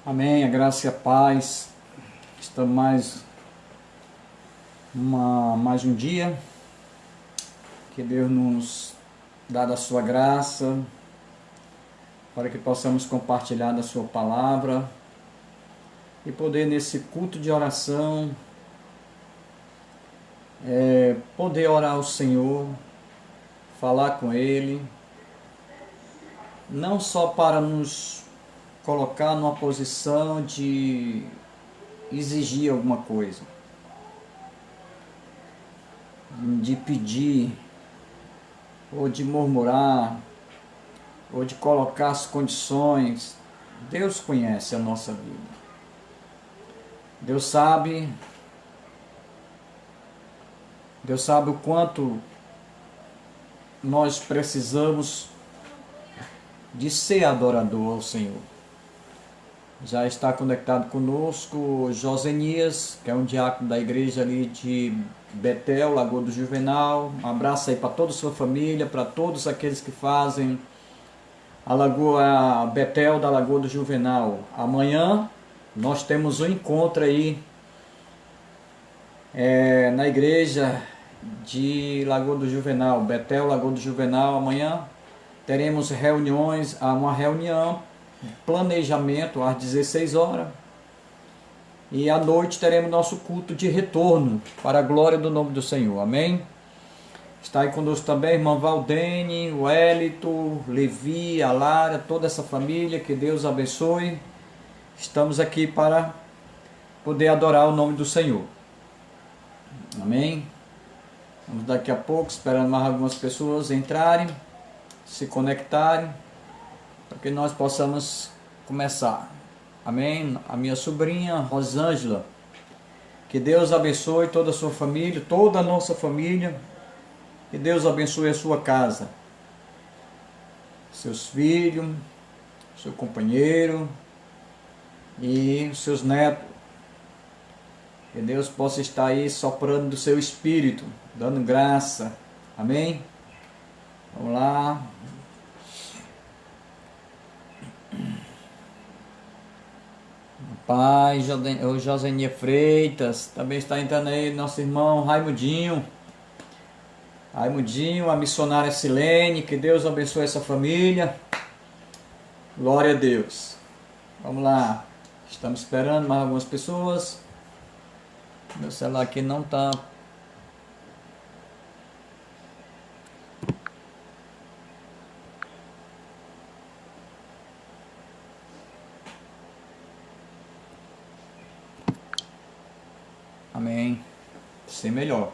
Amém, a graça e a paz. Estamos mais um dia que Deus nos dá da sua graça para que possamos compartilhar da sua palavra e poder nesse culto de oração poder orar ao Senhor, falar com Ele, não só para nos colocar numa posição de exigir alguma coisa, de pedir, ou de murmurar, ou de colocar as condições. Deus conhece a nossa vida. Deus sabe o quanto nós precisamos de ser adorador ao Senhor. Já está conectado conosco Josenias, que é um diácono da igreja ali de Betel, Lagoa do Juvenal. Um abraço aí para toda a sua família, para todos aqueles que fazem a Lagoa Betel da Lagoa do Juvenal. Amanhã nós temos um encontro aí na igreja de Lagoa do Juvenal, Betel, Lagoa do Juvenal. Amanhã teremos uma reunião, planejamento às 16 horas. E à noite teremos nosso culto de retorno para a glória do nome do Senhor. Amém? Está aí conosco também a irmã Valdene, o Elito, Levi, a Lara, toda essa família. Que Deus abençoe. Estamos aqui para poder adorar o nome do Senhor. Amém? Vamos daqui a pouco, esperando mais algumas pessoas entrarem, se conectarem, para que nós possamos começar. Amém? A minha sobrinha Rosângela, que Deus abençoe toda a sua família, toda a nossa família, que Deus abençoe a sua casa, seus filhos, seu companheiro e os seus netos. Que Deus possa estar aí soprando do seu espírito, dando graça. Amém? Vamos lá. Pai, o Josenia Freitas, também está entrando aí nosso irmão Raimundinho, a missionária Silene. Que Deus abençoe essa família. Glória a Deus. Vamos lá, estamos esperando mais algumas pessoas. Meu celular aqui não está. Amém. Ser melhor.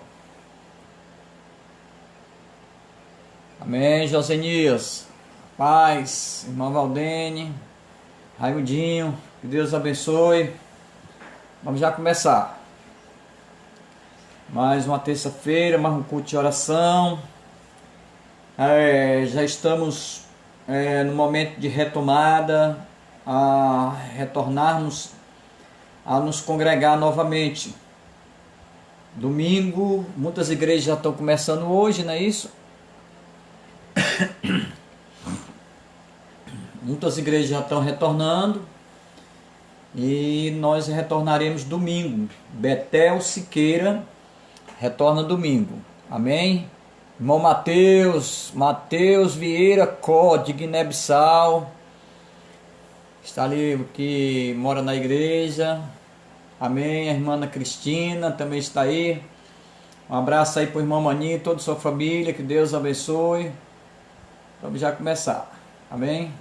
Amém, Josenias. Paz, irmã Valdene, Raimundinho, que Deus abençoe. Vamos já começar. Mais uma terça-feira, mais um culto de oração. Já estamos no momento de retomada, a retornarmos a nos congregar novamente. Domingo, muitas igrejas já estão começando hoje, não é isso? Muitas igrejas já estão retornando e nós retornaremos domingo. Betel Siqueira retorna domingo. Amém? Irmão Mateus Vieira Có, de Guiné-Bissau, está ali, que mora na igreja. Amém? A irmã Ana Cristina também está aí. Um abraço aí para o irmão Maninho e toda a sua família. Que Deus abençoe. Vamos já começar. Amém?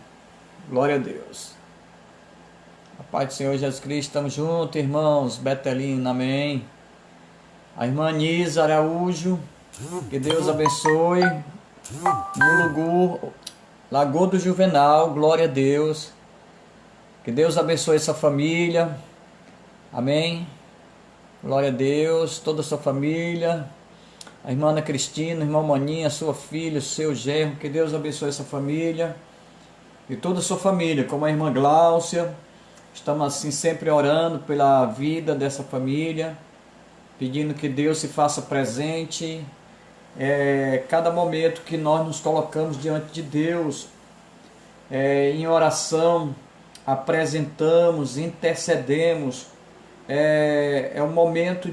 Glória a Deus. A paz do Senhor Jesus Cristo. Estamos juntos, irmãos. Betelino. Amém. A irmã Nisa Araújo. Que Deus abençoe. Mulugu, Lagoa do Juvenal. Glória a Deus. Que Deus abençoe essa família. Amém. Glória a Deus, toda a sua família. A irmã Ana Cristina, a irmã Maninha, a sua filha, o seu genro. Que Deus abençoe essa família. E toda a sua família, como a irmã Gláucia. Estamos assim sempre orando pela vida dessa família, pedindo que Deus se faça presente. Cada momento que nós nos colocamos diante de Deus, em oração, apresentamos, intercedemos. É um momento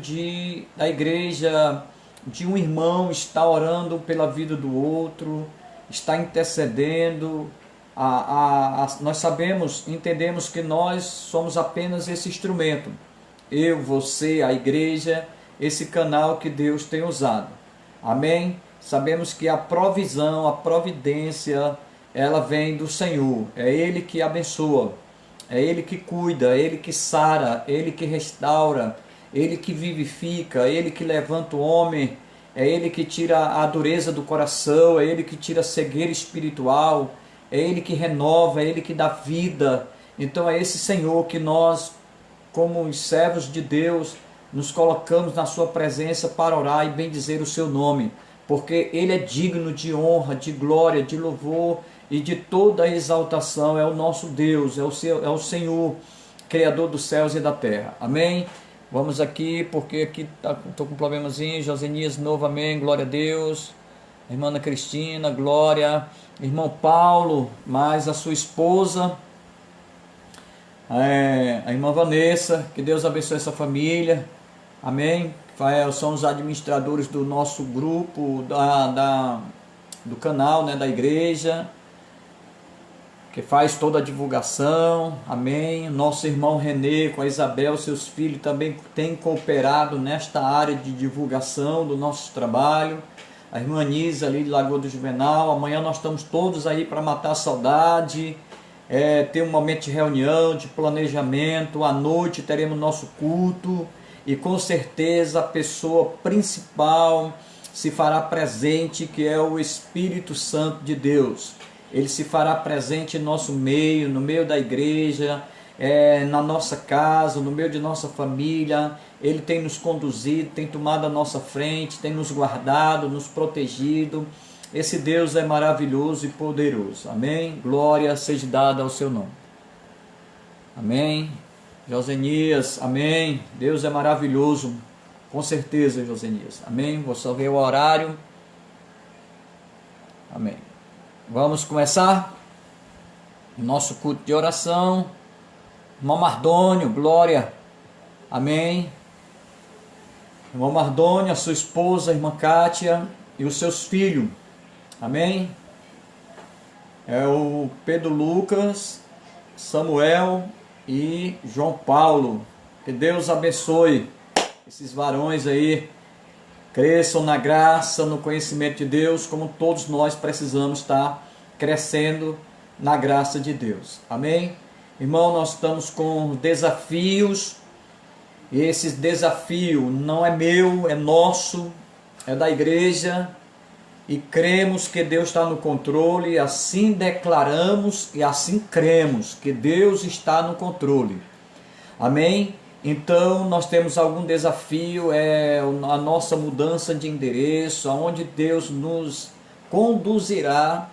da igreja, de um irmão estar orando pela vida do outro, estar intercedendo. Nós sabemos, entendemos que nós somos apenas esse instrumento. Eu, você, a igreja, esse canal que Deus tem usado. Amém? Sabemos que a provisão, a providência, ela vem do Senhor. É Ele que abençoa, é Ele que cuida, é Ele que sara, é Ele que restaura, é Ele que vivifica, é Ele que levanta o homem, é Ele que tira a dureza do coração, é Ele que tira a cegueira espiritual, é Ele que renova, é Ele que dá vida. Então é esse Senhor que nós, como os servos de Deus, nos colocamos na sua presença para orar e bendizer o seu nome, porque Ele é digno de honra, de glória, de louvor e de toda a exaltação. É o nosso Deus, é o Senhor, Criador dos céus e da terra. Amém? Vamos aqui, porque aqui estou com um problemazinho. Josenias, novo, amém, glória a Deus. Irmã Ana Cristina, glória. Irmão Paulo, mais a sua esposa, a irmã Vanessa, que Deus abençoe essa família, amém. São os administradores do nosso grupo, do canal, né, da igreja, que faz toda a divulgação, amém. Nosso irmão Renê, com a Isabel, seus filhos, também tem cooperado nesta área de divulgação do nosso trabalho. A irmã Anisa ali de Lagoa do Juvenal. Amanhã nós estamos todos aí para matar a saudade, ter um momento de reunião, de planejamento. À noite teremos nosso culto e com certeza a pessoa principal se fará presente, que é o Espírito Santo de Deus. Ele se fará presente em nosso meio, no meio da igreja, na nossa casa, no meio de nossa família. Ele tem nos conduzido, tem tomado a nossa frente, tem nos guardado, nos protegido. Esse Deus é maravilhoso e poderoso. Amém? Glória seja dada ao seu nome. Amém? Josenias, amém? Deus é maravilhoso, com certeza, Josenias. Amém? Vou só ver o horário. Amém. Vamos começar o nosso culto de oração. Irmão Mardônio, glória. Amém. Irmão Mardônio, a sua esposa, a irmã Kátia e os seus filhos. Amém. É o Pedro Lucas, Samuel e João Paulo. Que Deus abençoe esses varões aí. Cresçam na graça, no conhecimento de Deus, como todos nós precisamos estar crescendo na graça de Deus. Amém? Irmão, nós estamos com desafios, e esse desafio não é meu, é nosso, é da igreja, e cremos que Deus está no controle, assim declaramos e assim cremos que Deus está no controle. Amém? Então nós temos algum desafio, a nossa mudança de endereço, aonde Deus nos conduzirá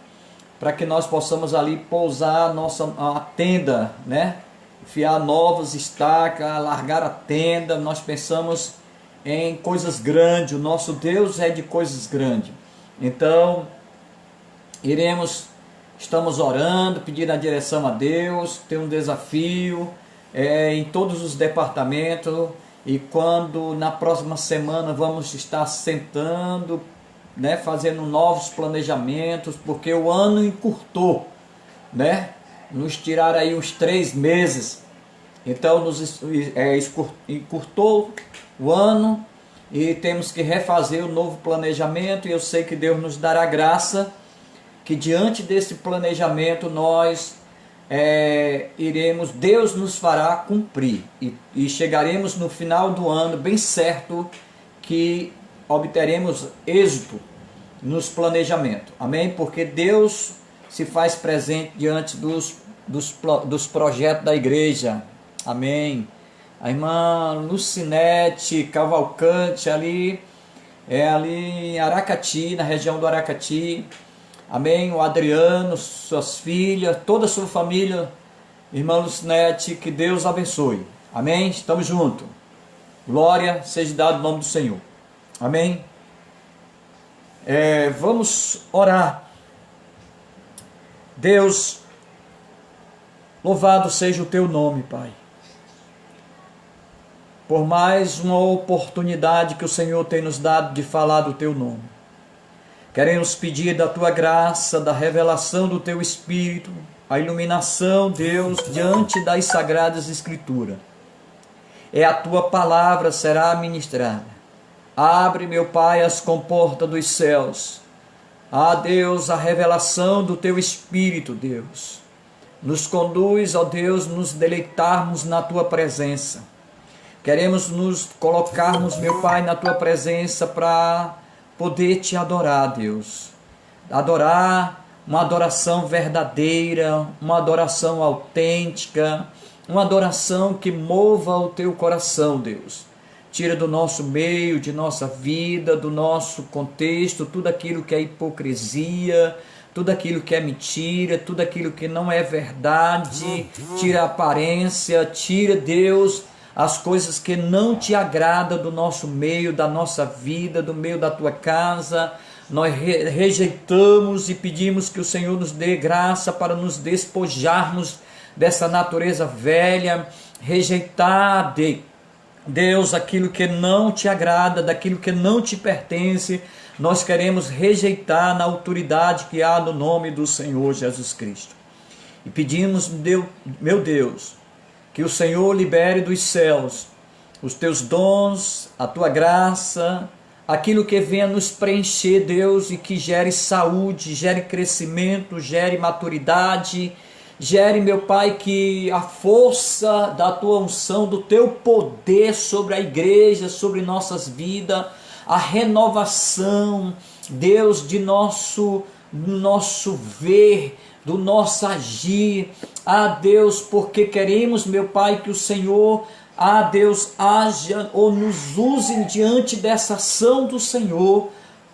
para que nós possamos ali pousar a tenda, né? Enfiar novas estacas, largar a tenda. Nós pensamos em coisas grandes, o nosso Deus é de coisas grandes. Então estamos orando, pedindo a direção a Deus, tem um desafio em todos os departamentos, e quando na próxima semana vamos estar sentando, né, fazendo novos planejamentos, porque o ano encurtou, né, nos tiraram aí uns 3 meses, então encurtou o ano e temos que refazer o novo planejamento, e eu sei que Deus nos dará graça, que diante desse planejamento nós Deus nos fará cumprir, e chegaremos no final do ano bem certo que obteremos êxito nos planejamentos. Amém? Porque Deus se faz presente diante dos projetos da igreja. Amém? A irmã Lucinete Cavalcante ali em Aracati, na região do Aracati. Amém? O Adriano, suas filhas, toda a sua família, irmã Lucinete, que Deus abençoe. Amém? Estamos juntos. Glória seja dada no nome do Senhor. Amém? Vamos orar. Deus, Louvado seja o teu nome, Pai. Por mais uma oportunidade que o Senhor tem nos dado de falar do teu nome. Queremos pedir da tua graça, da revelação do teu Espírito, a iluminação, Deus, diante das sagradas Escrituras. É a tua palavra será ministrada. Abre, meu Pai, as comportas dos céus. Ah, Deus, a revelação do teu Espírito, Deus. Nos conduz, ó Deus, nos deleitarmos na tua presença. Queremos nos colocarmos, meu Pai, na tua presença para poder te adorar, Deus. Adorar, uma adoração verdadeira, uma adoração autêntica, uma adoração que mova o teu coração, Deus. Tira do nosso meio, de nossa vida, do nosso contexto, tudo aquilo que é hipocrisia, tudo aquilo que é mentira, tudo aquilo que não é verdade. Tira a aparência, tira, Deus, as coisas que não te agradam do nosso meio, da nossa vida, do meio da tua casa. Nós rejeitamos e pedimos que o Senhor nos dê graça para nos despojarmos dessa natureza velha, rejeitar, Deus, aquilo que não te agrada, daquilo que não te pertence. Nós queremos rejeitar na autoridade que há no nome do Senhor Jesus Cristo. E pedimos, meu Deus, que o Senhor libere dos céus os teus dons, a tua graça, aquilo que venha nos preencher, Deus, e que gere saúde, gere crescimento, gere maturidade, gere, meu Pai, que a força da tua unção, do teu poder sobre a igreja, sobre nossas vidas, a renovação, Deus, de nosso ver, do nosso agir. Ah, Deus, porque queremos, meu Pai, que o Senhor, ah, Deus, haja ou nos use diante dessa ação do Senhor,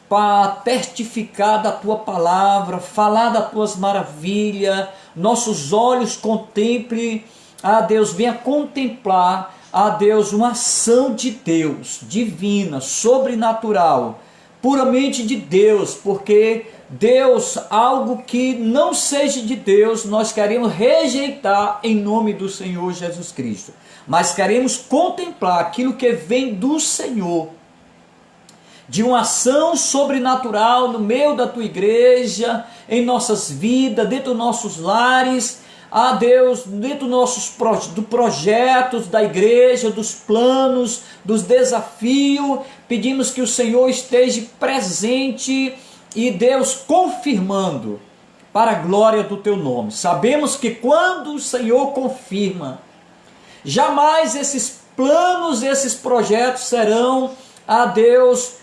para testificar da tua palavra, falar das tuas maravilhas, nossos olhos contemplem, ah Deus, venha contemplar, ah Deus, uma ação de Deus, divina, sobrenatural, puramente de Deus, porque Deus, algo que não seja de Deus, nós queremos rejeitar em nome do Senhor Jesus Cristo, mas queremos contemplar aquilo que vem do Senhor, de uma ação sobrenatural no meio da tua igreja, em nossas vidas, dentro dos nossos lares, ah Deus, dentro dos nossos projetos da igreja, dos planos, dos desafios. Pedimos que o Senhor esteja presente e, Deus, confirmando para a glória do teu nome. Sabemos que quando o Senhor confirma, jamais esses planos, esses projetos serão, ah Deus,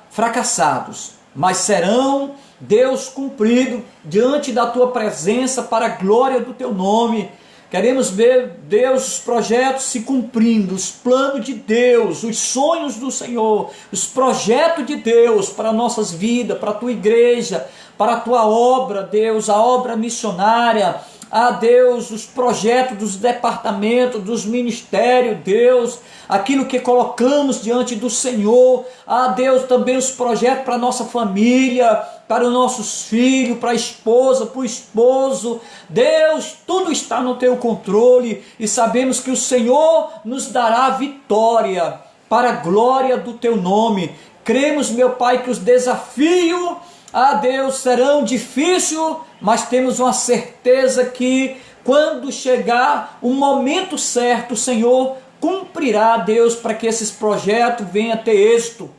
fracassados, mas serão, Deus, cumprido diante da tua presença para a glória do teu nome. Queremos ver, Deus, os projetos se cumprindo, os planos de Deus, os sonhos do Senhor, os projetos de Deus para nossas vidas, para a tua igreja, para a tua obra, Deus, a obra missionária. Ah, Deus, os projetos dos departamentos, dos ministérios, Deus, aquilo que colocamos diante do Senhor. Ah, Deus, também os projetos para a nossa família, para os nossos filhos, para a esposa, para o esposo. Deus, tudo está no teu controle e sabemos que o Senhor nos dará vitória para a glória do teu nome. Cremos, meu Pai, que os desafios, ah Deus, serão difíceis, mas temos uma certeza que quando chegar o momento certo, o Senhor cumprirá, Deus, para que esses projetos venham a ter êxito,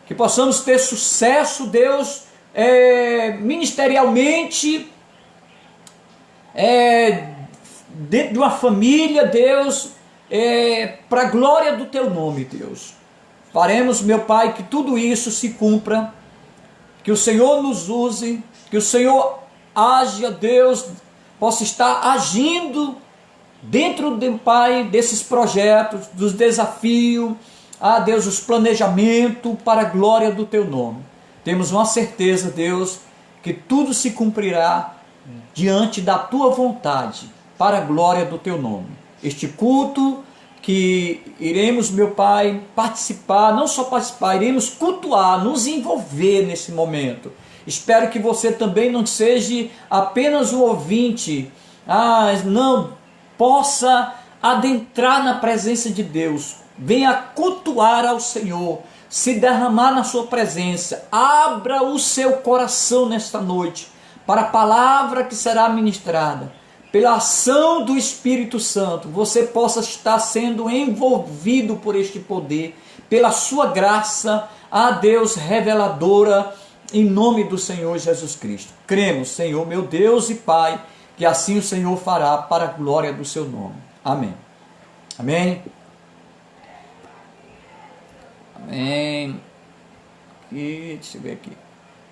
que possamos ter sucesso, Deus, ministerialmente, dentro de uma família, Deus, para a glória do teu nome, Deus. Faremos, meu Pai, que tudo isso se cumpra, que o Senhor nos use, que o Senhor haja, Deus, possa estar agindo dentro, Pai, desses projetos, dos desafios, ah Deus, os planejamentos para a glória do teu nome. Temos uma certeza, Deus, que tudo se cumprirá diante da tua vontade, para a glória do teu nome. Este culto que iremos, meu Pai, participar, não só participar, iremos cultuar, nos envolver nesse momento. Espero que você também não seja apenas um ouvinte, não possa adentrar na presença de Deus, venha cultuar ao Senhor, se derramar na sua presença, abra o seu coração nesta noite, para a palavra que será ministrada, pela ação do Espírito Santo, você possa estar sendo envolvido por este poder, pela sua graça, a Deus reveladora, em nome do Senhor Jesus Cristo. Cremos, Senhor, meu Deus e Pai, que assim o Senhor fará para a glória do seu nome. Amém. Amém. Amém. E deixa eu ver aqui.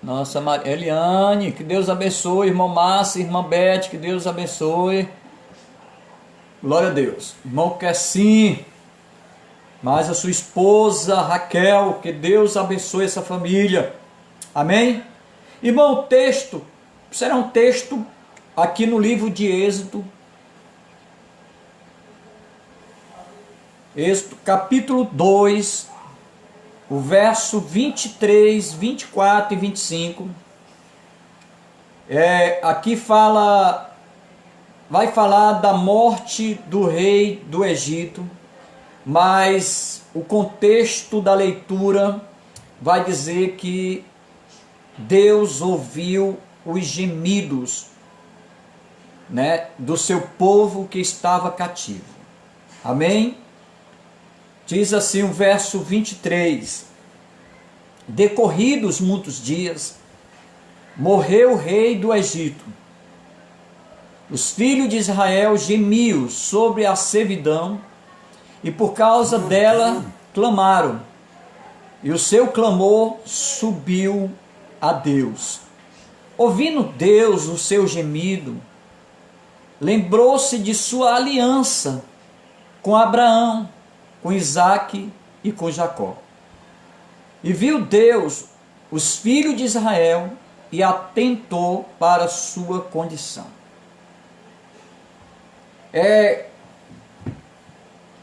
Nossa Maria Eliane, que Deus abençoe. Irmão Márcio, irmã Beth, que Deus abençoe. Glória a Deus. Irmão Kessim, mais a sua esposa Raquel, que Deus abençoe essa família. Amém? Irmão, o texto será um texto aqui no livro de Êxodo. Êxodo capítulo 2, o verso 23, 24 e 25. Aqui vai falar da morte do rei do Egito, mas o contexto da leitura vai dizer que Deus ouviu os gemidos, do seu povo que estava cativo. Amém? Diz assim o verso 23: decorridos muitos dias, morreu o rei do Egito. Os filhos de Israel gemiam sobre a servidão, e por causa dela clamaram, e o seu clamor subiu a Deus. Ouvindo Deus o seu gemido, lembrou-se de sua aliança com Abraão, com Isaque e com Jacó. E viu Deus os filhos de Israel e atentou para sua condição.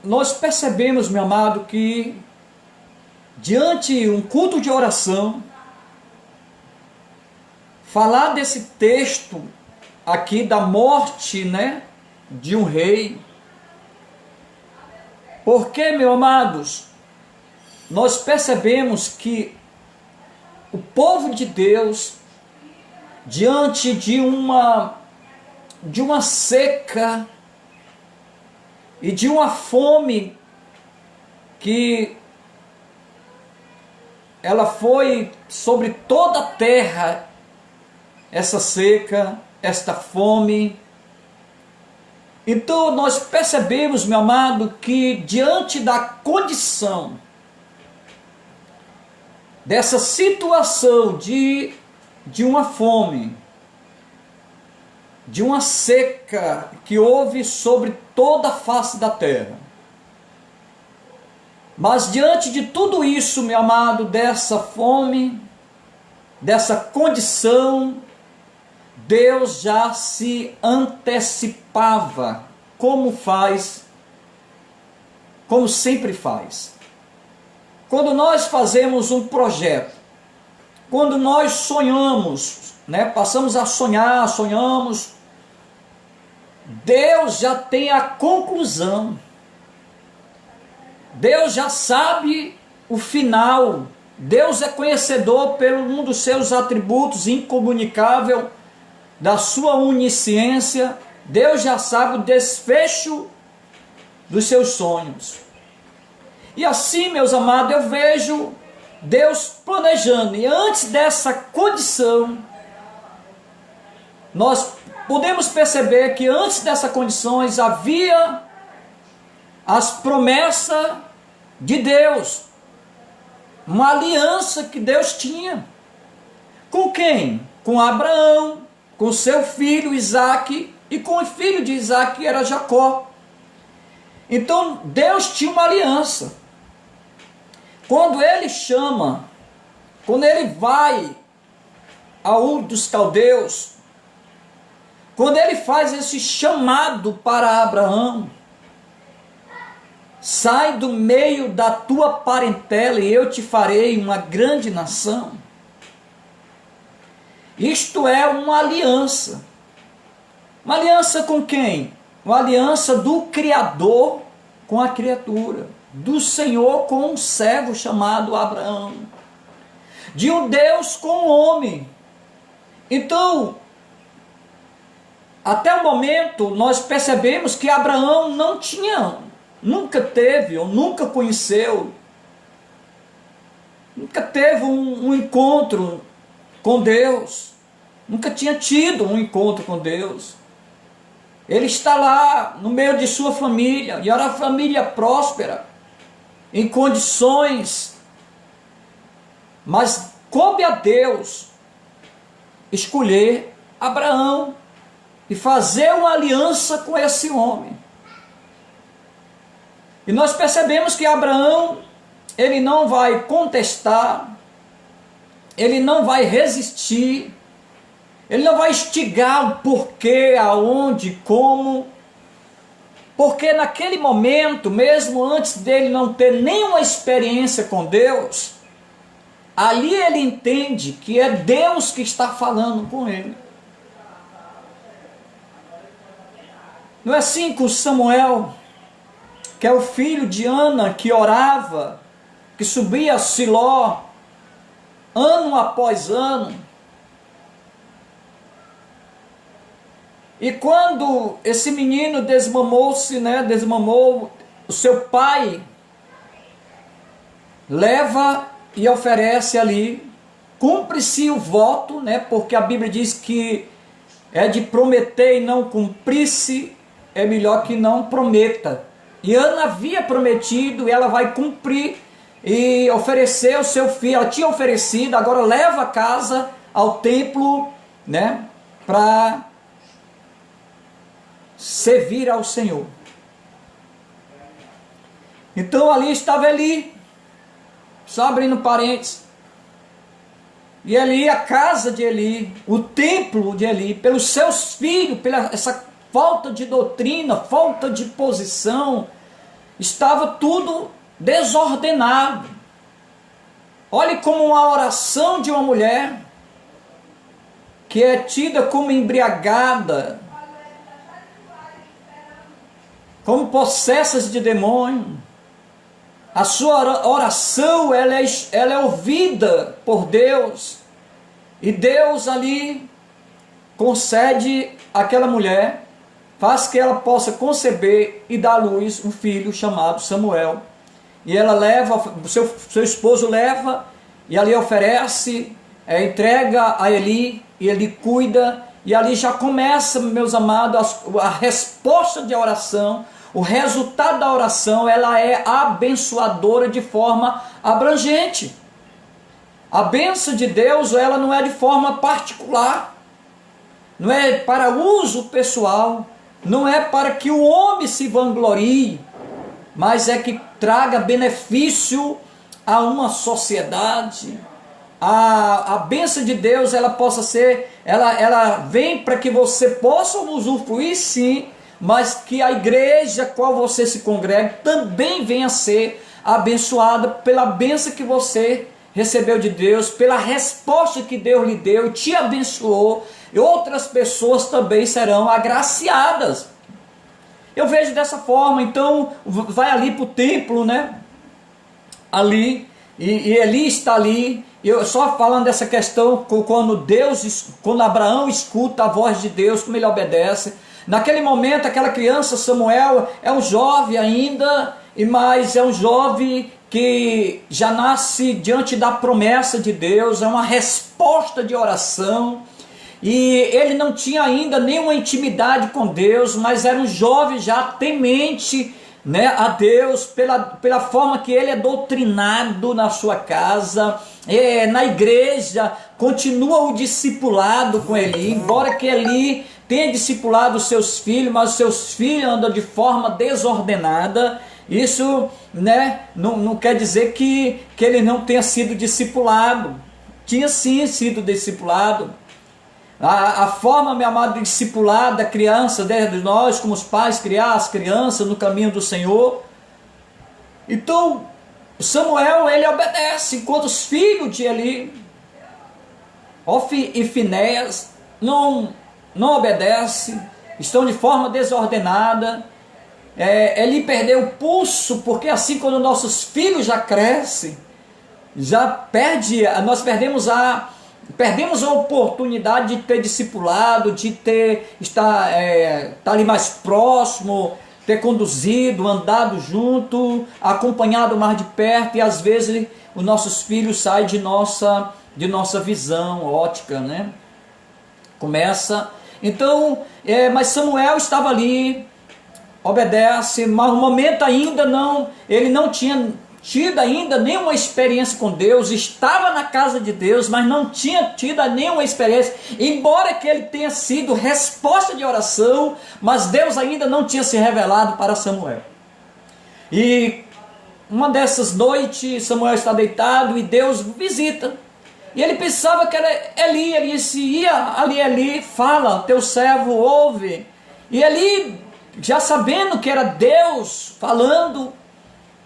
Nós percebemos, meu amado, que diante de um culto de oração, falar desse texto aqui da morte, de um rei. Porque, meus amados, nós percebemos que o povo de Deus, diante de uma seca e de uma fome que ela foi sobre toda a terra, essa seca, esta fome. Então nós percebemos, meu amado, que diante da condição dessa situação de uma fome, de uma seca que houve sobre toda a face da terra, mas diante de tudo isso, meu amado, dessa fome, dessa condição, Deus já se antecipava, como sempre faz. Quando nós fazemos um projeto, quando nós sonhamos, passamos a sonhamos, Deus já tem a conclusão. Deus já sabe o final. Deus é conhecedor pelo um dos seus atributos incomunicável, da sua onisciência. Deus já sabe o desfecho dos seus sonhos. E assim, meus amados, eu vejo Deus planejando. E antes dessa condição, nós podemos perceber que antes dessas condições havia as promessas de Deus. Uma aliança que Deus tinha. Com quem? Com Abraão, com seu filho Isaque, e com o filho de Isaque era Jacó. Então Deus tinha uma aliança. Quando ele chama, quando ele vai a Ur dos Caldeus, quando ele faz esse chamado para Abraão, sai do meio da tua parentela e eu te farei uma grande nação. Isto é uma aliança Uma aliança com quem? Uma aliança do Criador com a criatura, do Senhor com um servo chamado Abraão, de um Deus com um homem. Então, até o momento, nós percebemos que Abraão não tinha, nunca teve, ou nunca conheceu, nunca teve um encontro com Deus, nunca tinha tido um encontro com Deus. Ele está lá no meio de sua família, e era uma família próspera, em condições, mas coube a Deus escolher Abraão e fazer uma aliança com esse homem. E nós percebemos que Abraão, ele não vai contestar, ele não vai resistir, ele não vai instigar o porquê, aonde, como, porque naquele momento, mesmo antes dele não ter nenhuma experiência com Deus, ali ele entende que é Deus que está falando com ele. Não é assim com Samuel, que é o filho de Ana, que orava, que subia a Siló, ano após ano. E quando esse menino desmamou-se, desmamou, o seu pai leva e oferece ali, cumpre-se o voto, porque a Bíblia diz que é de prometer e não cumprir-se, é melhor que não prometa. E Ana havia prometido, e ela vai cumprir e oferecer o seu filho. Ela tinha oferecido, agora leva a casa ao templo, para servir ao Senhor. Então ali estava Eli, só abrindo parênteses, e ali a casa de Eli, o templo de Eli, pelos seus filhos, pela essa falta de doutrina, falta de posição, estava tudo desordenado. Olhe como uma oração de uma mulher que é tida como embriagada, como possessas de demônio, a sua oração ela é ouvida por Deus, e Deus ali concede àquela mulher, faz que ela possa conceber e dar à luz um filho chamado Samuel. E ela leva, seu esposo leva, e ali oferece, entrega a Eli, e ele cuida, e ali já começa, meus amados, a resposta de oração. O resultado da oração, ela é abençoadora de forma abrangente. A bênção de Deus, ela não é de forma particular, não é para uso pessoal, não é para que o homem se vanglorie, mas é que traga benefício a uma sociedade. A bênção de Deus, ela possa ser, ela vem para que você possa usufruir sim, mas que a igreja a qual você se congrega também venha a ser abençoada pela bênção que você recebeu de Deus, pela resposta que Deus lhe deu e te abençoou, e outras pessoas também serão agraciadas. Eu vejo dessa forma. Então vai ali para o templo, ali, e Eli está ali. Eu só falando dessa questão, quando Abraão escuta a voz de Deus, como ele obedece. Naquele momento, aquela criança, Samuel, é um jovem ainda, mas é um jovem que já nasce diante da promessa de Deus, é uma resposta de oração, e ele não tinha ainda nenhuma intimidade com Deus, mas era um jovem já temente a Deus, pela forma que ele é doutrinado na sua casa, na igreja, continua o discipulado com Eli, embora que Eli tenha discipulado os seus filhos, mas os seus filhos andam de forma desordenada. Isso não quer dizer que ele não tenha sido discipulado, tinha sim sido discipulado. A forma, meu amado, de discipular da criança, desde nós como os pais, criar as crianças no caminho do Senhor. Então Samuel, ele obedece, enquanto os filhos de Eli, Ofni e Finéias, não obedece, estão de forma desordenada. Ele perdeu o pulso, porque assim quando nossos filhos já crescem, nós perdemos a oportunidade de ter discipulado, de estar ali mais próximo, ter conduzido, andado junto, acompanhado mais de perto, e às vezes os nossos filhos saem de nossa visão ótica, né? Mas Samuel estava ali, obedece, mas no momento ainda ele não tinha tido ainda nenhuma experiência com Deus, estava na casa de Deus, mas não tinha tido nenhuma experiência, embora que ele tenha sido resposta de oração, mas Deus ainda não tinha se revelado para Samuel. E uma dessas noites, Samuel está deitado e Deus visita, e ele pensava que era Eli. Ele disse: Eli, fala, teu servo ouve. E Eli, já sabendo que era Deus falando,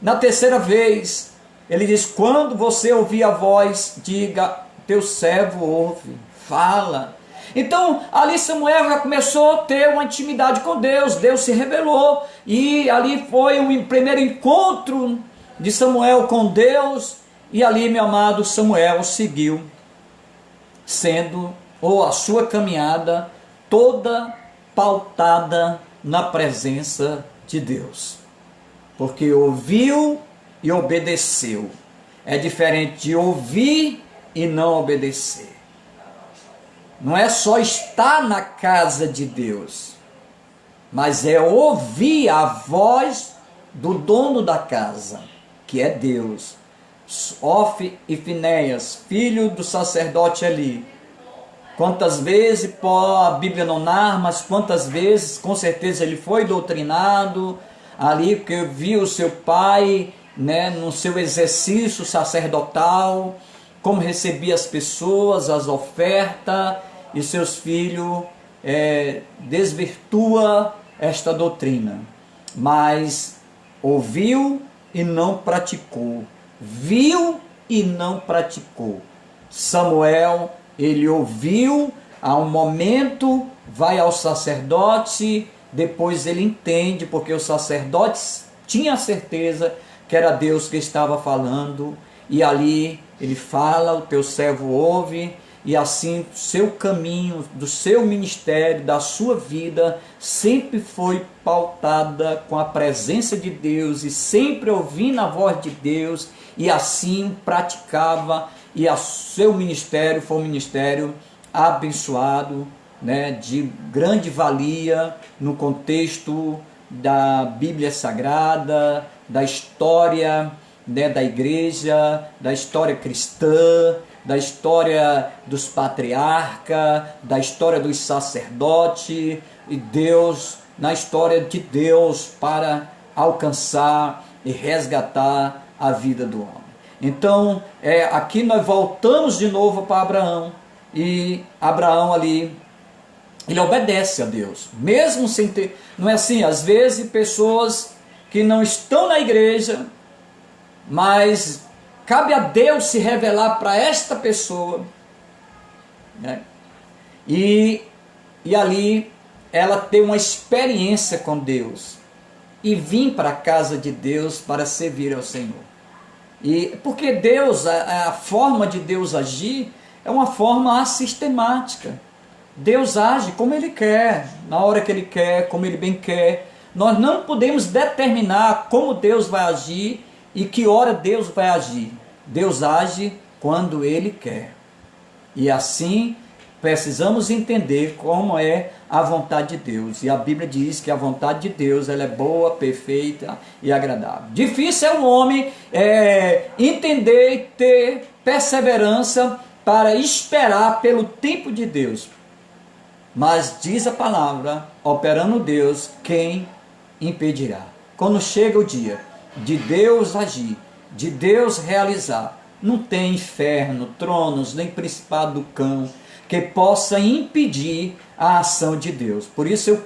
na terceira vez, ele diz: quando você ouvir a voz, diga, teu servo ouve, fala. Então, ali Samuel já começou a ter uma intimidade com Deus, Deus se revelou, e ali foi o primeiro encontro de Samuel com Deus, e ali, meu amado, Samuel seguiu a sua caminhada toda pautada na presença de Deus. Porque ouviu e obedeceu. É diferente de ouvir e não obedecer. Não é só estar na casa de Deus, mas é ouvir a voz do dono da casa, que é Deus. Ofni e Finéias, filho do sacerdote Eli. Quantas vezes, a Bíblia não narra, mas quantas vezes, com certeza, ele foi doutrinado ali, porque viu o seu pai, né, no seu exercício sacerdotal, como recebia as pessoas, as ofertas, e seus filhos desvirtua esta doutrina. Mas ouviu e não praticou, viu e não praticou. Samuel, ele ouviu, a um momento, vai ao sacerdote, depois ele entende, porque o sacerdote tinha certeza que era Deus que estava falando, e ali ele fala, o teu servo ouve, e assim seu caminho, do seu ministério, da sua vida, sempre foi pautada com a presença de Deus, e sempre ouvindo a voz de Deus, e assim praticava, e o seu ministério foi um ministério abençoado, né, de grande valia no contexto da Bíblia Sagrada, da história, né, da igreja, da história cristã, da história dos patriarcas, da história dos sacerdotes, e Deus, na história de Deus para alcançar e resgatar a vida do homem. Então, aqui nós voltamos de novo para Abraão, e Abraão ali, ele obedece a Deus, mesmo sem ter, não é assim, às vezes pessoas que não estão na igreja, mas cabe a Deus se revelar para esta pessoa, né? E ali ela ter uma experiência com Deus, e vir para a casa de Deus para servir ao Senhor. E porque Deus, a forma de Deus agir é uma forma assistemática. Deus age como Ele quer, na hora que Ele quer, como Ele bem quer. Nós não podemos determinar como Deus vai agir e que hora Deus vai agir. Deus age quando Ele quer. E assim precisamos entender como é a vontade de Deus. E a Bíblia diz que a vontade de Deus, ela é boa, perfeita e agradável. Difícil é um homem entender e ter perseverança para esperar pelo tempo de Deus. Mas diz a palavra, operando Deus, quem impedirá? Quando chega o dia de Deus agir, de Deus realizar, não tem inferno, tronos, nem principado do cão que possa impedir a ação de Deus. Por isso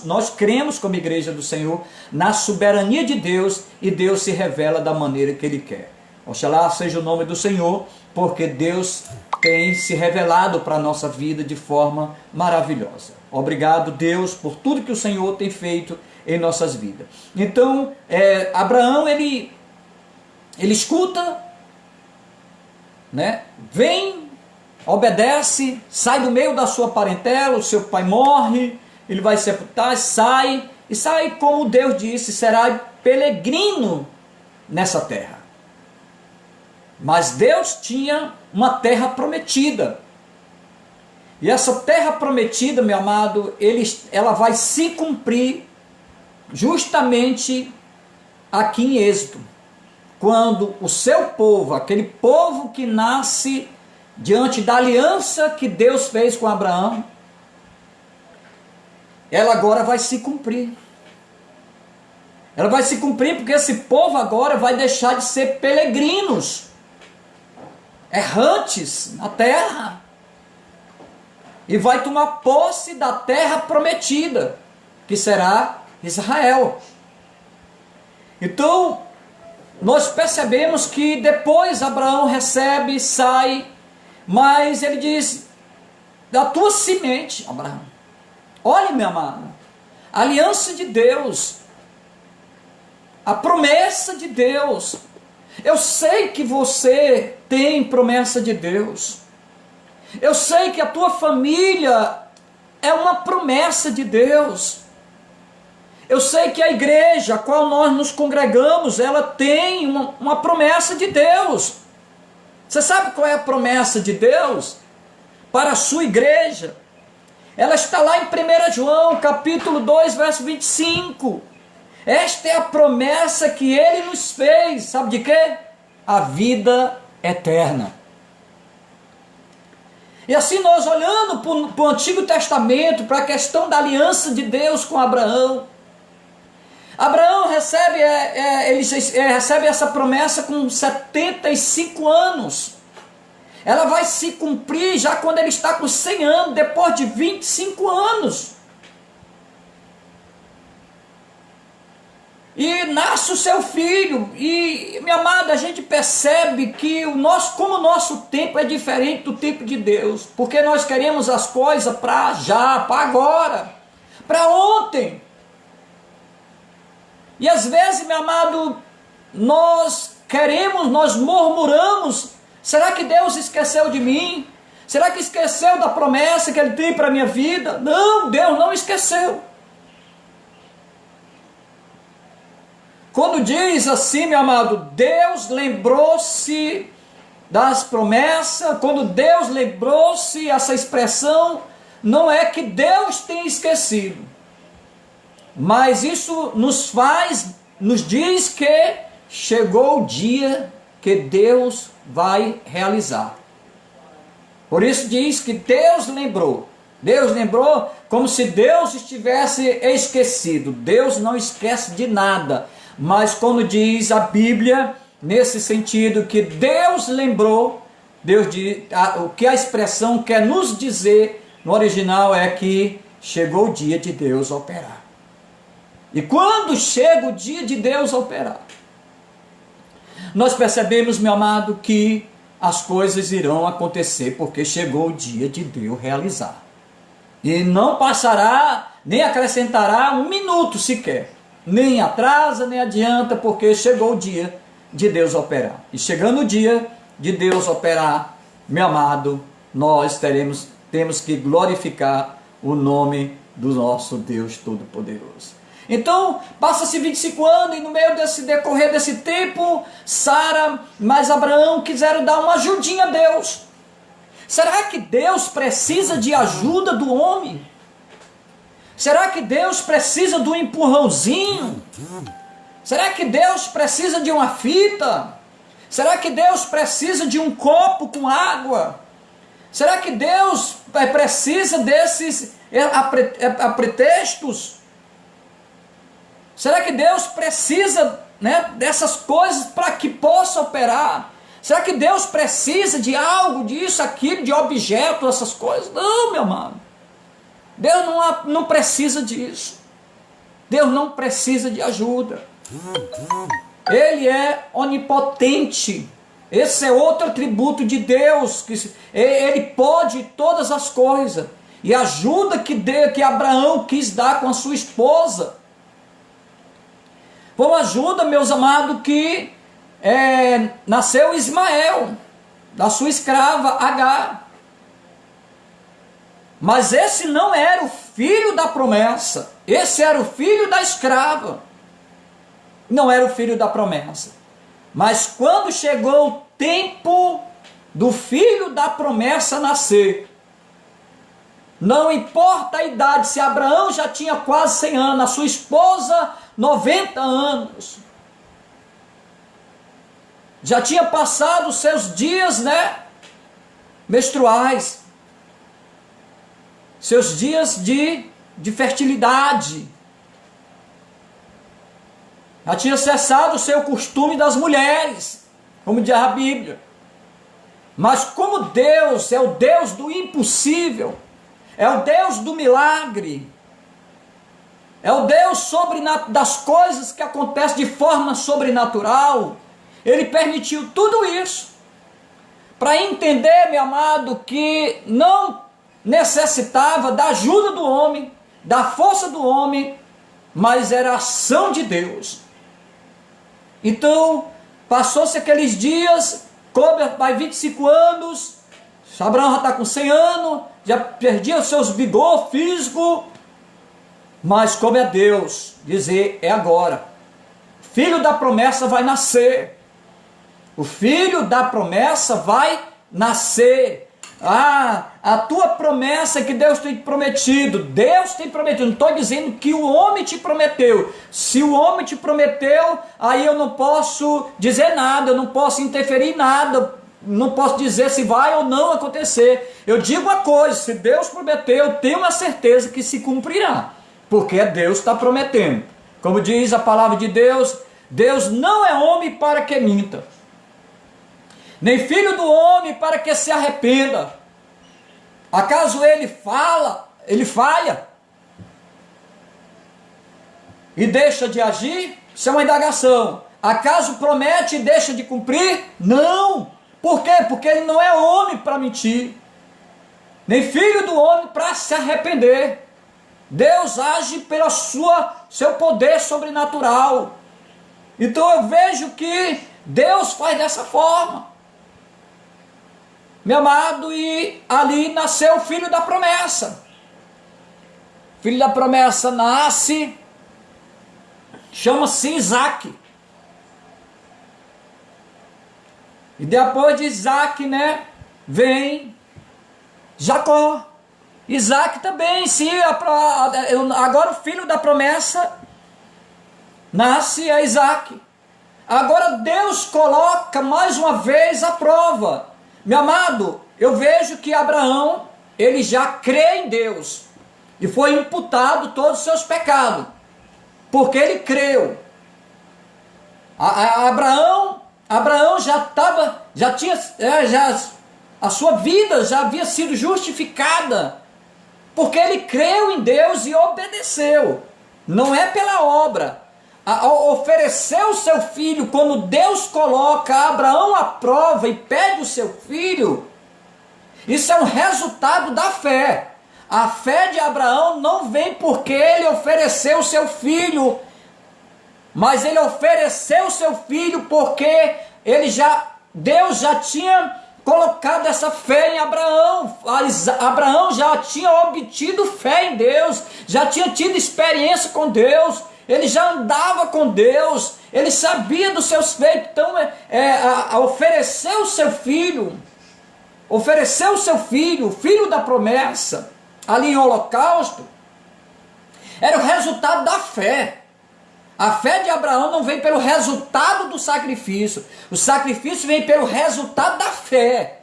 nós cremos como igreja do Senhor na soberania de Deus, e Deus se revela da maneira que Ele quer. Oxalá seja o nome do Senhor, porque Deus tem se revelado para a nossa vida de forma maravilhosa. Obrigado, Deus, por tudo que o Senhor tem feito em nossas vidas. Então, Abraão, ele escuta, né? Vem, obedece, sai do meio da sua parentela, o seu pai morre, ele vai sepultar, sai, e sai como Deus disse, será peregrino nessa terra. Mas Deus tinha uma terra prometida. E essa terra prometida, meu amado, ela vai se cumprir justamente aqui em Êxodo. Quando o seu povo, aquele povo que nasce diante da aliança que Deus fez com Abraão, ela agora vai se cumprir. Ela vai se cumprir porque esse povo agora vai deixar de ser peregrinos, errantes na terra, e vai tomar posse da terra prometida, que será Israel. Então, nós percebemos que depois Abraão recebe, sai, mas ele diz, da tua semente, Abraão, olhe, meu amado, a aliança de Deus, a promessa de Deus, eu sei que você tem promessa de Deus, eu sei que a tua família é uma promessa de Deus, eu sei que a igreja a qual nós nos congregamos, ela tem uma promessa de Deus. Você sabe qual é a promessa de Deus para a sua igreja? Ela está lá em 1 João, capítulo 2, verso 25. Esta é a promessa que Ele nos fez, sabe de quê? A vida eterna. E assim nós olhando para o Antigo Testamento, para a questão da aliança de Deus com Abraão, Abraão recebe, ele recebe essa promessa com 75 anos. Ela vai se cumprir já quando ele está com 100 anos, depois de 25 anos. E nasce o seu filho. E, minha amada, a gente percebe que como o nosso tempo é diferente do tempo de Deus. Porque nós queremos as coisas para já, para agora, para ontem. E às vezes, meu amado, nós murmuramos, será que Deus esqueceu de mim? Será que esqueceu da promessa que Ele tem para a minha vida? Não, Deus não esqueceu. Quando diz assim, meu amado, Deus lembrou-se das promessas, quando Deus lembrou-se, essa expressão, não é que Deus tenha esquecido. Mas isso nos diz que chegou o dia que Deus vai realizar. Por isso diz que Deus lembrou. Deus lembrou como se Deus estivesse esquecido. Deus não esquece de nada. Mas quando diz a Bíblia, nesse sentido que Deus lembrou, o que a expressão quer nos dizer no original é que chegou o dia de Deus operar. E quando chega o dia de Deus operar, nós percebemos, meu amado, que as coisas irão acontecer, porque chegou o dia de Deus realizar. E não passará, nem acrescentará um minuto sequer. Nem atrasa, nem adianta, porque chegou o dia de Deus operar. E chegando o dia de Deus operar, meu amado, nós temos que glorificar o nome do nosso Deus Todo-Poderoso. Então, passa-se 25 anos e no meio desse decorrer desse tempo, Sara mais Abraão quiseram dar uma ajudinha a Deus. Será que Deus precisa de ajuda do homem? Será que Deus precisa de um empurrãozinho? Será que Deus precisa de uma fita? Será que Deus precisa de um copo com água? Será que Deus precisa desses pretextos? Será que Deus precisa, dessas coisas para que possa operar? Será que Deus precisa de algo, disso, aquilo, de objeto, essas coisas? Não, meu amado. Deus não precisa disso. Deus não precisa de ajuda. Ele é onipotente. Esse é outro atributo de Deus. Que Ele pode todas as coisas. e a ajuda que Abraão quis dar com a sua esposa. Foi uma ajuda, meus amados, que nasceu Ismael, da sua escrava Agar. Mas esse não era o filho da promessa, esse era o filho da escrava, não era o filho da promessa. Mas quando chegou o tempo do filho da promessa nascer, não importa a idade, se Abraão já tinha quase 100 anos, a sua esposa 90 anos, já tinha passado os seus dias, menstruais, seus dias de fertilidade, já tinha cessado o seu costume das mulheres, como diz a Bíblia. Mas como Deus é o Deus do impossível, é o Deus do milagre, é o Deus das coisas que acontecem de forma sobrenatural, Ele permitiu tudo isso para entender, meu amado, que não necessitava da ajuda do homem, da força do homem, mas era a ação de Deus. Então, passou-se aqueles dias, coube vai 25 anos, Abraão já está com 100 anos, já perdia os seus vigor físico, mas coube a Deus dizer, é agora, o filho da promessa vai nascer, o filho da promessa vai nascer. A tua promessa que Deus tem prometido, não estou dizendo que o homem te prometeu. Se o homem te prometeu, aí eu não posso dizer nada, eu não posso interferir em nada, não posso dizer se vai ou não acontecer. Eu digo uma coisa, se Deus prometeu, eu tenho uma certeza que se cumprirá, porque Deus está prometendo. Como diz a palavra de Deus, Deus não é homem para que minta, nem filho do homem para que se arrependa. Acaso ele falha e deixa de agir? Isso é uma indagação. Acaso promete e deixa de cumprir? Não. Por quê? Porque ele não é homem para mentir, nem filho do homem para se arrepender. Deus age pelo seu poder sobrenatural. Então eu vejo que Deus faz dessa forma, meu amado, e ali nasceu o filho da promessa. O filho da promessa nasce, chama-se Isaac. E depois de Isaac, vem Jacó. Isaac também, agora o filho da promessa nasce é Isaac. Agora Deus coloca mais uma vez a prova. Meu amado, eu vejo que Abraão, ele já crê em Deus, e foi imputado todos os seus pecados, porque ele creu. Abraão a sua vida já havia sido justificada, porque ele creu em Deus e obedeceu, não é pela obra. Ofereceu o seu filho, quando Deus coloca Abraão à prova e pede o seu filho, isso é um resultado da fé. A fé de Abraão não vem porque ele ofereceu o seu filho, mas ele ofereceu o seu filho porque Deus já tinha colocado essa fé em Abraão. Abraão já tinha obtido fé em Deus, já tinha tido experiência com Deus, ele já andava com Deus, ele sabia dos seus feitos. Então ofereceu o seu filho, o filho da promessa, ali em holocausto, era o resultado da fé. A fé de Abraão não vem pelo resultado do sacrifício, o sacrifício vem pelo resultado da fé.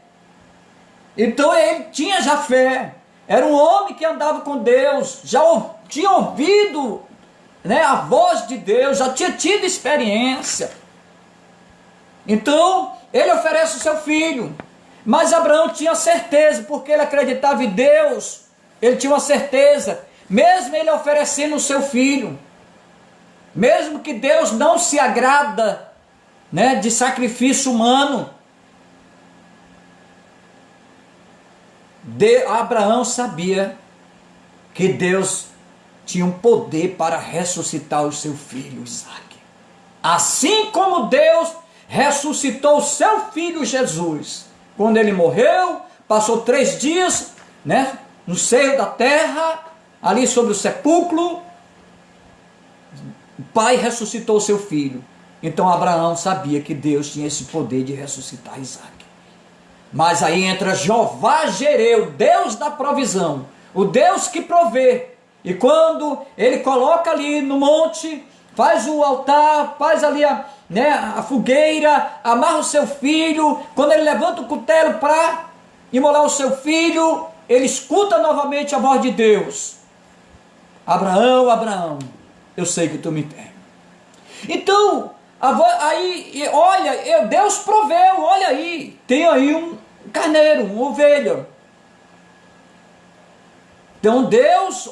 Então ele tinha já fé, era um homem que andava com Deus, já tinha ouvido a voz de Deus, já tinha tido experiência. Então ele oferece o seu filho, mas Abraão tinha certeza, porque ele acreditava em Deus, ele tinha uma certeza, mesmo ele oferecendo o seu filho, mesmo que Deus não se agrada de sacrifício humano, Abraão sabia que Deus tinha um poder para ressuscitar o seu filho Isaac. Assim como Deus ressuscitou o seu filho Jesus, quando ele morreu, passou 3 dias, né, no seio da terra, ali sobre o sepulcro, o pai ressuscitou o seu filho. Então Abraão sabia que Deus tinha esse poder de ressuscitar Isaac. Mas aí entra Jeová Jireh, o Deus da provisão, o Deus que provê. E quando ele coloca ali no monte, faz o altar, faz ali a fogueira, amarra o seu filho, quando ele levanta o cutelo para imolar o seu filho, ele escuta novamente a voz de Deus: Abraão, Abraão, eu sei que tu me temes. Então, aí, olha, Deus proveu, olha aí, tem aí um carneiro, uma ovelha. Então Deus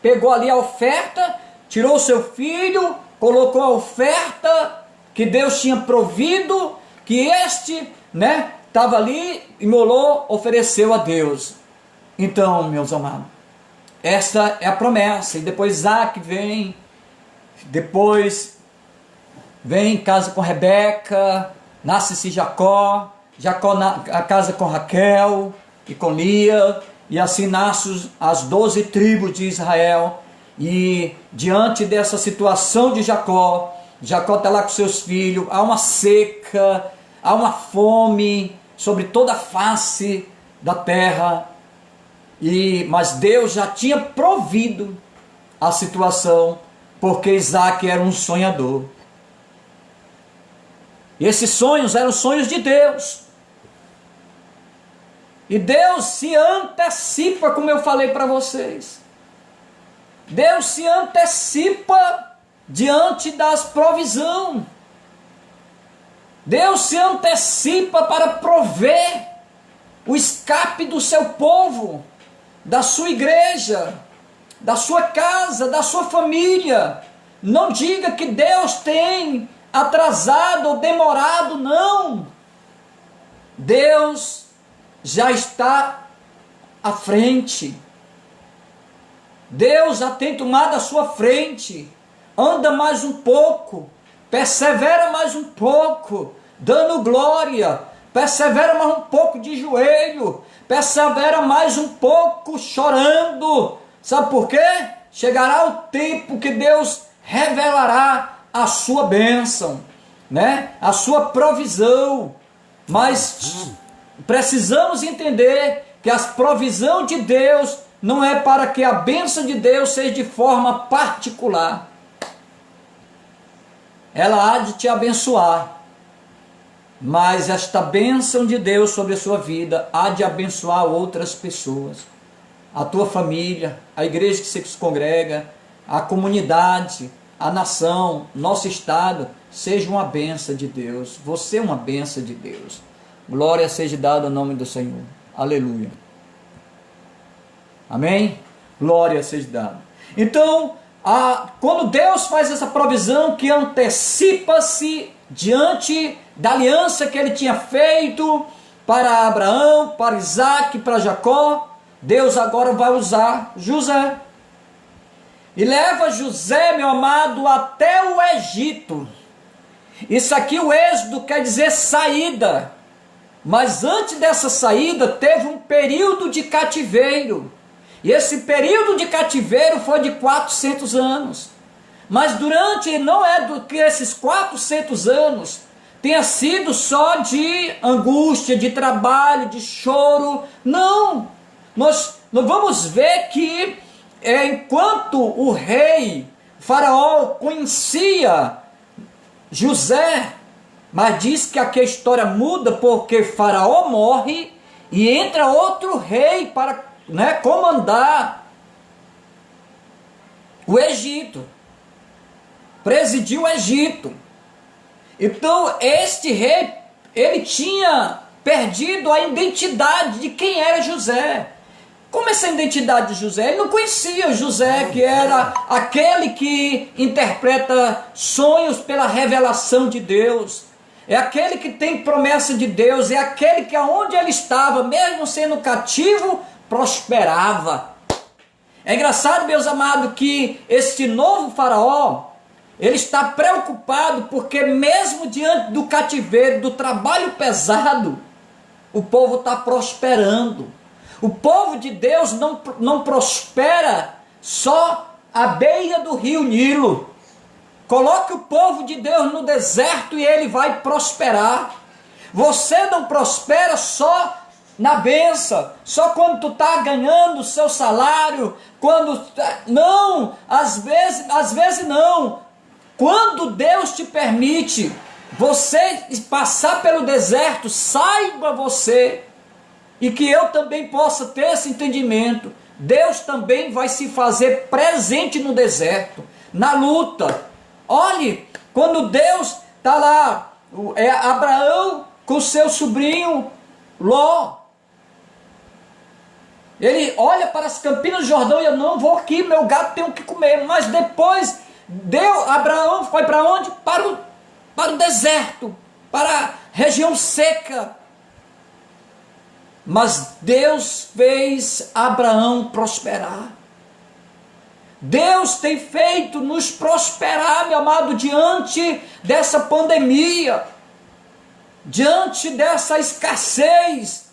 pegou ali a oferta, tirou o seu filho, colocou a oferta que Deus tinha provido, que estava ali, imolou, ofereceu a Deus. Então, meus amados, esta é a promessa. E depois Isaac vem, depois vem, casa com Rebeca, nasce-se Jacó, casa com Raquel e com Lia, e assim nascem as 12 tribos de Israel. E diante dessa situação de Jacó está lá com seus filhos, há uma seca, há uma fome sobre toda a face da terra, mas Deus já tinha provido a situação, porque Isaac era um sonhador. E esses sonhos eram sonhos de Deus. E Deus se antecipa, como eu falei para vocês. Deus se antecipa diante das provisões. Deus se antecipa para prover o escape do seu povo, da sua igreja, da sua casa, da sua família. Não diga que Deus tem atrasado ou demorado, não. Deus já está à frente. Deus já tem tomado a sua frente. Anda mais um pouco, persevera mais um pouco, dando glória, persevera mais um pouco de joelho, persevera mais um pouco chorando. Sabe por quê? Chegará o tempo que Deus revelará a sua bênção, a sua provisão. Mas precisamos entender que as provisões de Deus não é para que a bênção de Deus seja de forma particular. Ela há de te abençoar, mas esta bênção de Deus sobre a sua vida há de abençoar outras pessoas, a tua família, a igreja que você se congrega, a comunidade, a nação, nosso estado. Seja uma bênção de Deus, você é uma bênção de Deus. Glória seja dada ao nome do Senhor. Aleluia. Amém? Glória seja dada. Então, quando Deus faz essa provisão que antecipa-se diante da aliança que ele tinha feito para Abraão, para Isaac, para Jacó, Deus agora vai usar José. E leva José, meu amado, até o Egito. Isso aqui, o êxodo, quer dizer saída. Mas antes dessa saída, teve um período de cativeiro. E esse período de cativeiro foi de 400 anos. Mas durante, não é do que esses 400 anos tenha sido só de angústia, de trabalho, de choro. Não! Nós vamos ver que enquanto o rei, Faraó, conhecia José, mas diz que aqui a história muda porque Faraó morre e entra outro rei para comandar o Egito, presidir o Egito. Então este rei, ele tinha perdido a identidade de quem era José. Como essa identidade de José? Ele não conhecia José, que era aquele que interpreta sonhos pela revelação de Deus. É aquele que tem promessa de Deus, é aquele que aonde ele estava, mesmo sendo cativo, prosperava. É engraçado, meus amados, que este novo faraó, ele está preocupado porque mesmo diante do cativeiro, do trabalho pesado, o povo está prosperando. O povo de Deus não prospera só à beira do rio Nilo. Coloque o povo de Deus no deserto e ele vai prosperar. Você não prospera só na benção, só quando tu está ganhando o seu salário, não, às vezes não. Quando Deus te permite você passar pelo deserto, saiba você, e que eu também possa ter esse entendimento, Deus também vai se fazer presente no deserto, na luta. Olhe, quando Deus está lá, Abraão com seu sobrinho Ló, ele olha para as campinas do Jordão e eu não vou aqui, meu gato tem o que comer. Mas depois, Abraão foi para onde? Para o deserto, para a região seca. Mas Deus fez Abraão prosperar. Deus tem feito nos prosperar, meu amado, diante dessa pandemia, diante dessa escassez.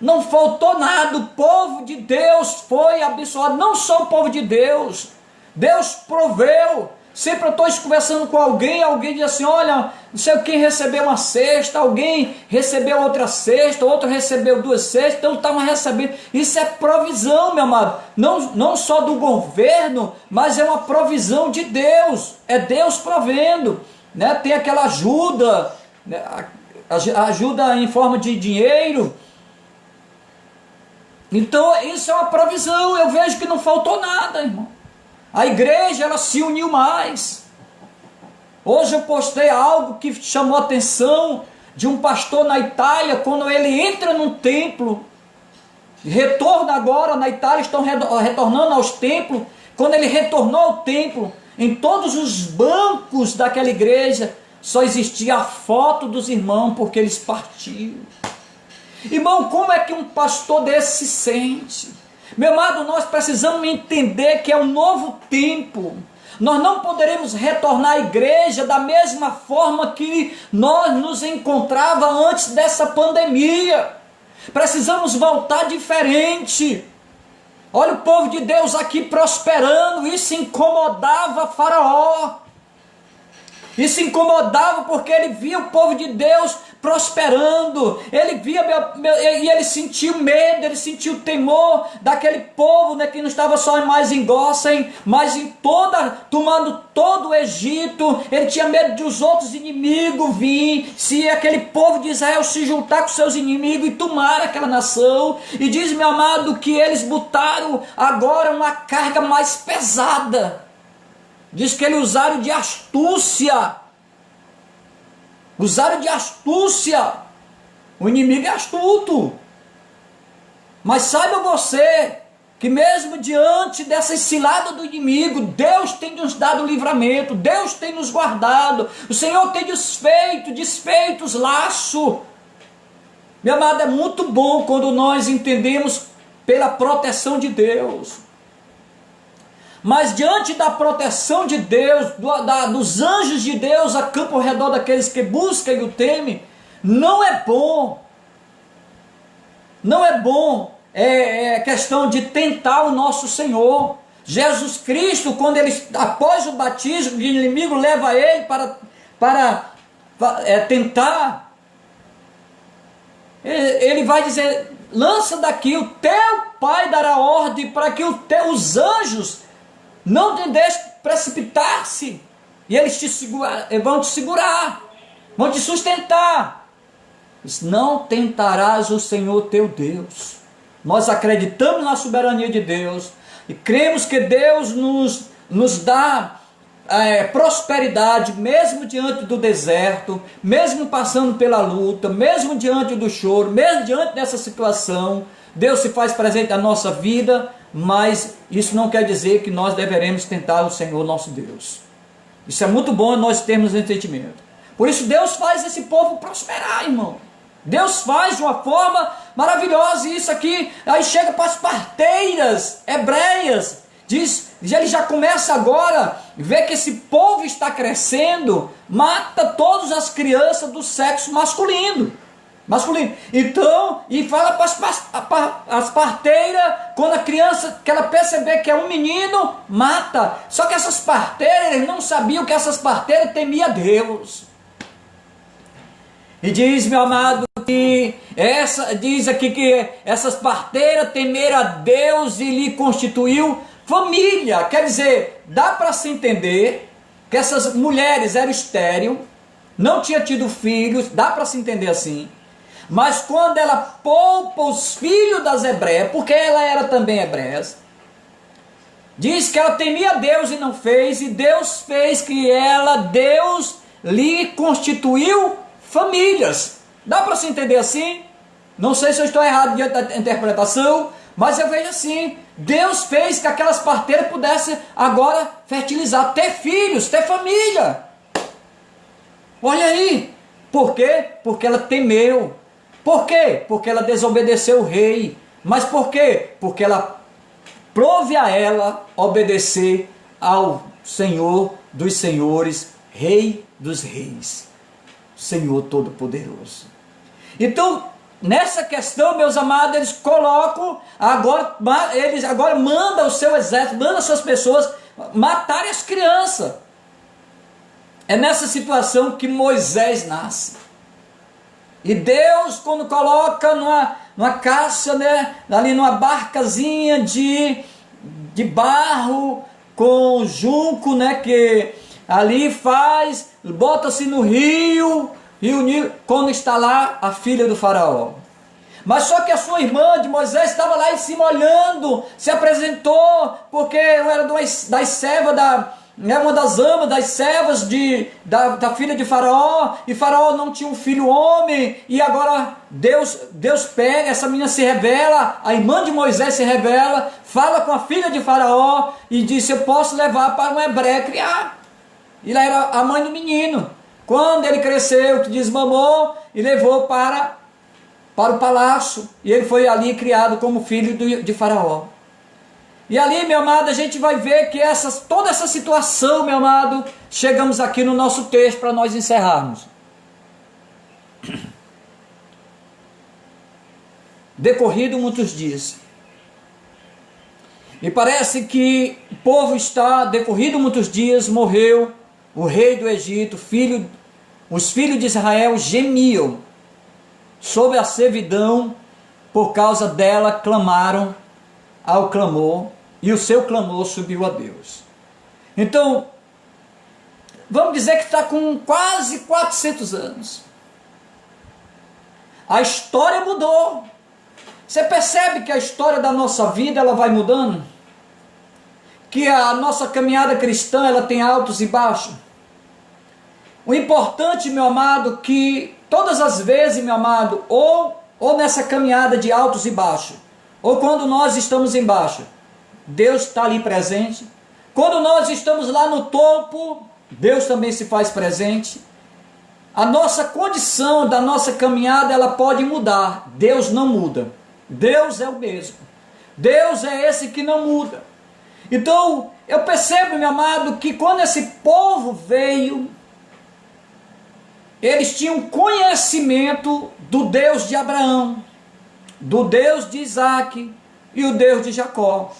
Não faltou nada, o povo de Deus foi abençoado, não só o povo de Deus, Deus proveu. Sempre eu estou conversando com alguém diz assim, olha, não sei quem recebeu uma cesta, alguém recebeu outra cesta, outro recebeu 2 cestas, então estavam recebendo. Isso é provisão, meu amado, não só do governo, mas é uma provisão de Deus, é Deus provendo, né? Tem aquela ajuda, né? Ajuda em forma de dinheiro. Então isso é uma provisão. Eu vejo que não faltou nada, irmão. A igreja, ela se uniu mais. Hoje eu postei algo que chamou a atenção de um pastor na Itália. Quando ele entra num templo, retorna agora na Itália, estão retornando aos templos. Quando ele retornou ao templo, em todos os bancos daquela igreja só existia a foto dos irmãos, porque eles partiram. Irmão, como é que um pastor desse se sente? Meu amado, nós precisamos entender que é um novo tempo. Nós não poderemos retornar à igreja da mesma forma que nós nos encontrava antes dessa pandemia. Precisamos voltar diferente. Olha o povo de Deus aqui prosperando. Isso incomodava Faraó. Isso incomodava porque ele via o povo de Deus prosperando. Ele via e ele sentiu medo, ele sentiu temor daquele povo, né, que não estava só mais em Gósen, mas tomando todo o Egito. Ele tinha medo de os outros inimigos vir, se aquele povo de Israel se juntar com seus inimigos e tomar aquela nação. E diz, meu amado, que eles botaram agora uma carga mais pesada. Diz que eles usaram de astúcia. Usaram de astúcia. O inimigo é astuto. Mas saiba você que mesmo diante dessa cilada do inimigo, Deus tem nos dado livramento, Deus tem nos guardado, o Senhor tem desfeito os laços. Meu amado, é muito bom quando nós entendemos pela proteção de Deus. Mas diante da proteção de Deus, dos anjos de Deus a campo ao redor daqueles que buscam e o temem, não é bom. Não é bom. É questão de tentar o nosso Senhor. Jesus Cristo, quando ele, após o batismo, o inimigo leva ele para tentar, ele vai dizer, lança daqui, o teu Pai dará ordem para que os anjos não te deixe precipitar-se, e eles vão te segurar, vão te sustentar. Não tentarás o Senhor teu Deus. Nós acreditamos na soberania de Deus e cremos que Deus nos dá prosperidade, mesmo diante do deserto, mesmo passando pela luta, mesmo diante do choro, mesmo diante dessa situação. Deus se faz presente na nossa vida, mas isso não quer dizer que nós deveremos tentar o Senhor nosso Deus. Isso é muito bom nós termos entendimento. Por isso Deus faz esse povo prosperar, irmão. Deus faz de uma forma maravilhosa isso aqui. Aí chega para as parteiras hebreias, ele já começa agora, vê que esse povo está crescendo, mata todas as crianças do sexo masculino. Então, e fala para as parteiras, quando a criança, que ela perceber que é um menino, mata. Só que essas parteiras, eles não sabiam que essas parteiras temiam Deus. E diz, meu amado, que diz aqui que essas parteiras temeram a Deus e lhe constituiu família. Quer dizer, dá para se entender que essas mulheres eram estéreis, não tinha tido filhos, dá para se entender assim. Mas quando ela poupa os filhos das hebreias, porque ela era também hebreia, diz que ela temia Deus e não fez, e Deus fez que Deus lhe constituiu famílias. Dá para se entender assim? Não sei se eu estou errado diante da interpretação, mas eu vejo assim, Deus fez que aquelas parteiras pudessem agora fertilizar, ter filhos, ter família. Olha aí, por quê? Porque ela temeu. Por quê? Porque ela desobedeceu o rei. Mas por quê? Porque ela prove a ela obedecer ao Senhor dos senhores, Rei dos reis, Senhor Todo-Poderoso. Então, nessa questão, meus amados, eles colocam, eles agora mandam o seu exército, mandam as suas pessoas matarem as crianças. É nessa situação que Moisés nasce. E Deus, quando coloca numa caixa, né, ali numa barcazinha de barro com junco, né, que ali bota-se no rio Nilo, quando está lá a filha do faraó. Mas só que a sua irmã de Moisés estava lá em cima olhando, se apresentou, porque era das servas uma das amas, das servas da filha de Faraó, e Faraó não tinha um filho homem, e agora Deus pega, essa menina se revela, a irmã de Moisés se revela, fala com a filha de Faraó, e disse, eu posso levar para uma hebreia criar. E ela era a mãe do menino. Quando ele cresceu, desmamou, e levou para o palácio, e ele foi ali criado como filho de Faraó. E ali, meu amado, a gente vai ver que toda essa situação, meu amado, chegamos aqui no nosso texto para nós encerrarmos. Decorrido muitos dias. E parece que o povo decorrido muitos dias, morreu o rei do Egito, os filhos de Israel gemiam sob a servidão, por causa dela clamaram ao clamor, e o seu clamor subiu a Deus. Então, vamos dizer que está com quase 400 anos. A história mudou. Você percebe que a história da nossa vida, ela vai mudando? Que a nossa caminhada cristã, ela tem altos e baixos. O importante, meu amado, que todas as vezes, meu amado, ou nessa caminhada de altos e baixos, ou quando nós estamos embaixo, Deus está ali presente. Quando nós estamos lá no topo, Deus também se faz presente. A nossa condição da nossa caminhada, ela pode mudar. Deus não muda. Deus é o mesmo. Deus é esse que não muda. Então, eu percebo, meu amado, que quando esse povo veio, eles tinham conhecimento do Deus de Abraão, do Deus de Isaac e o Deus de Jacó.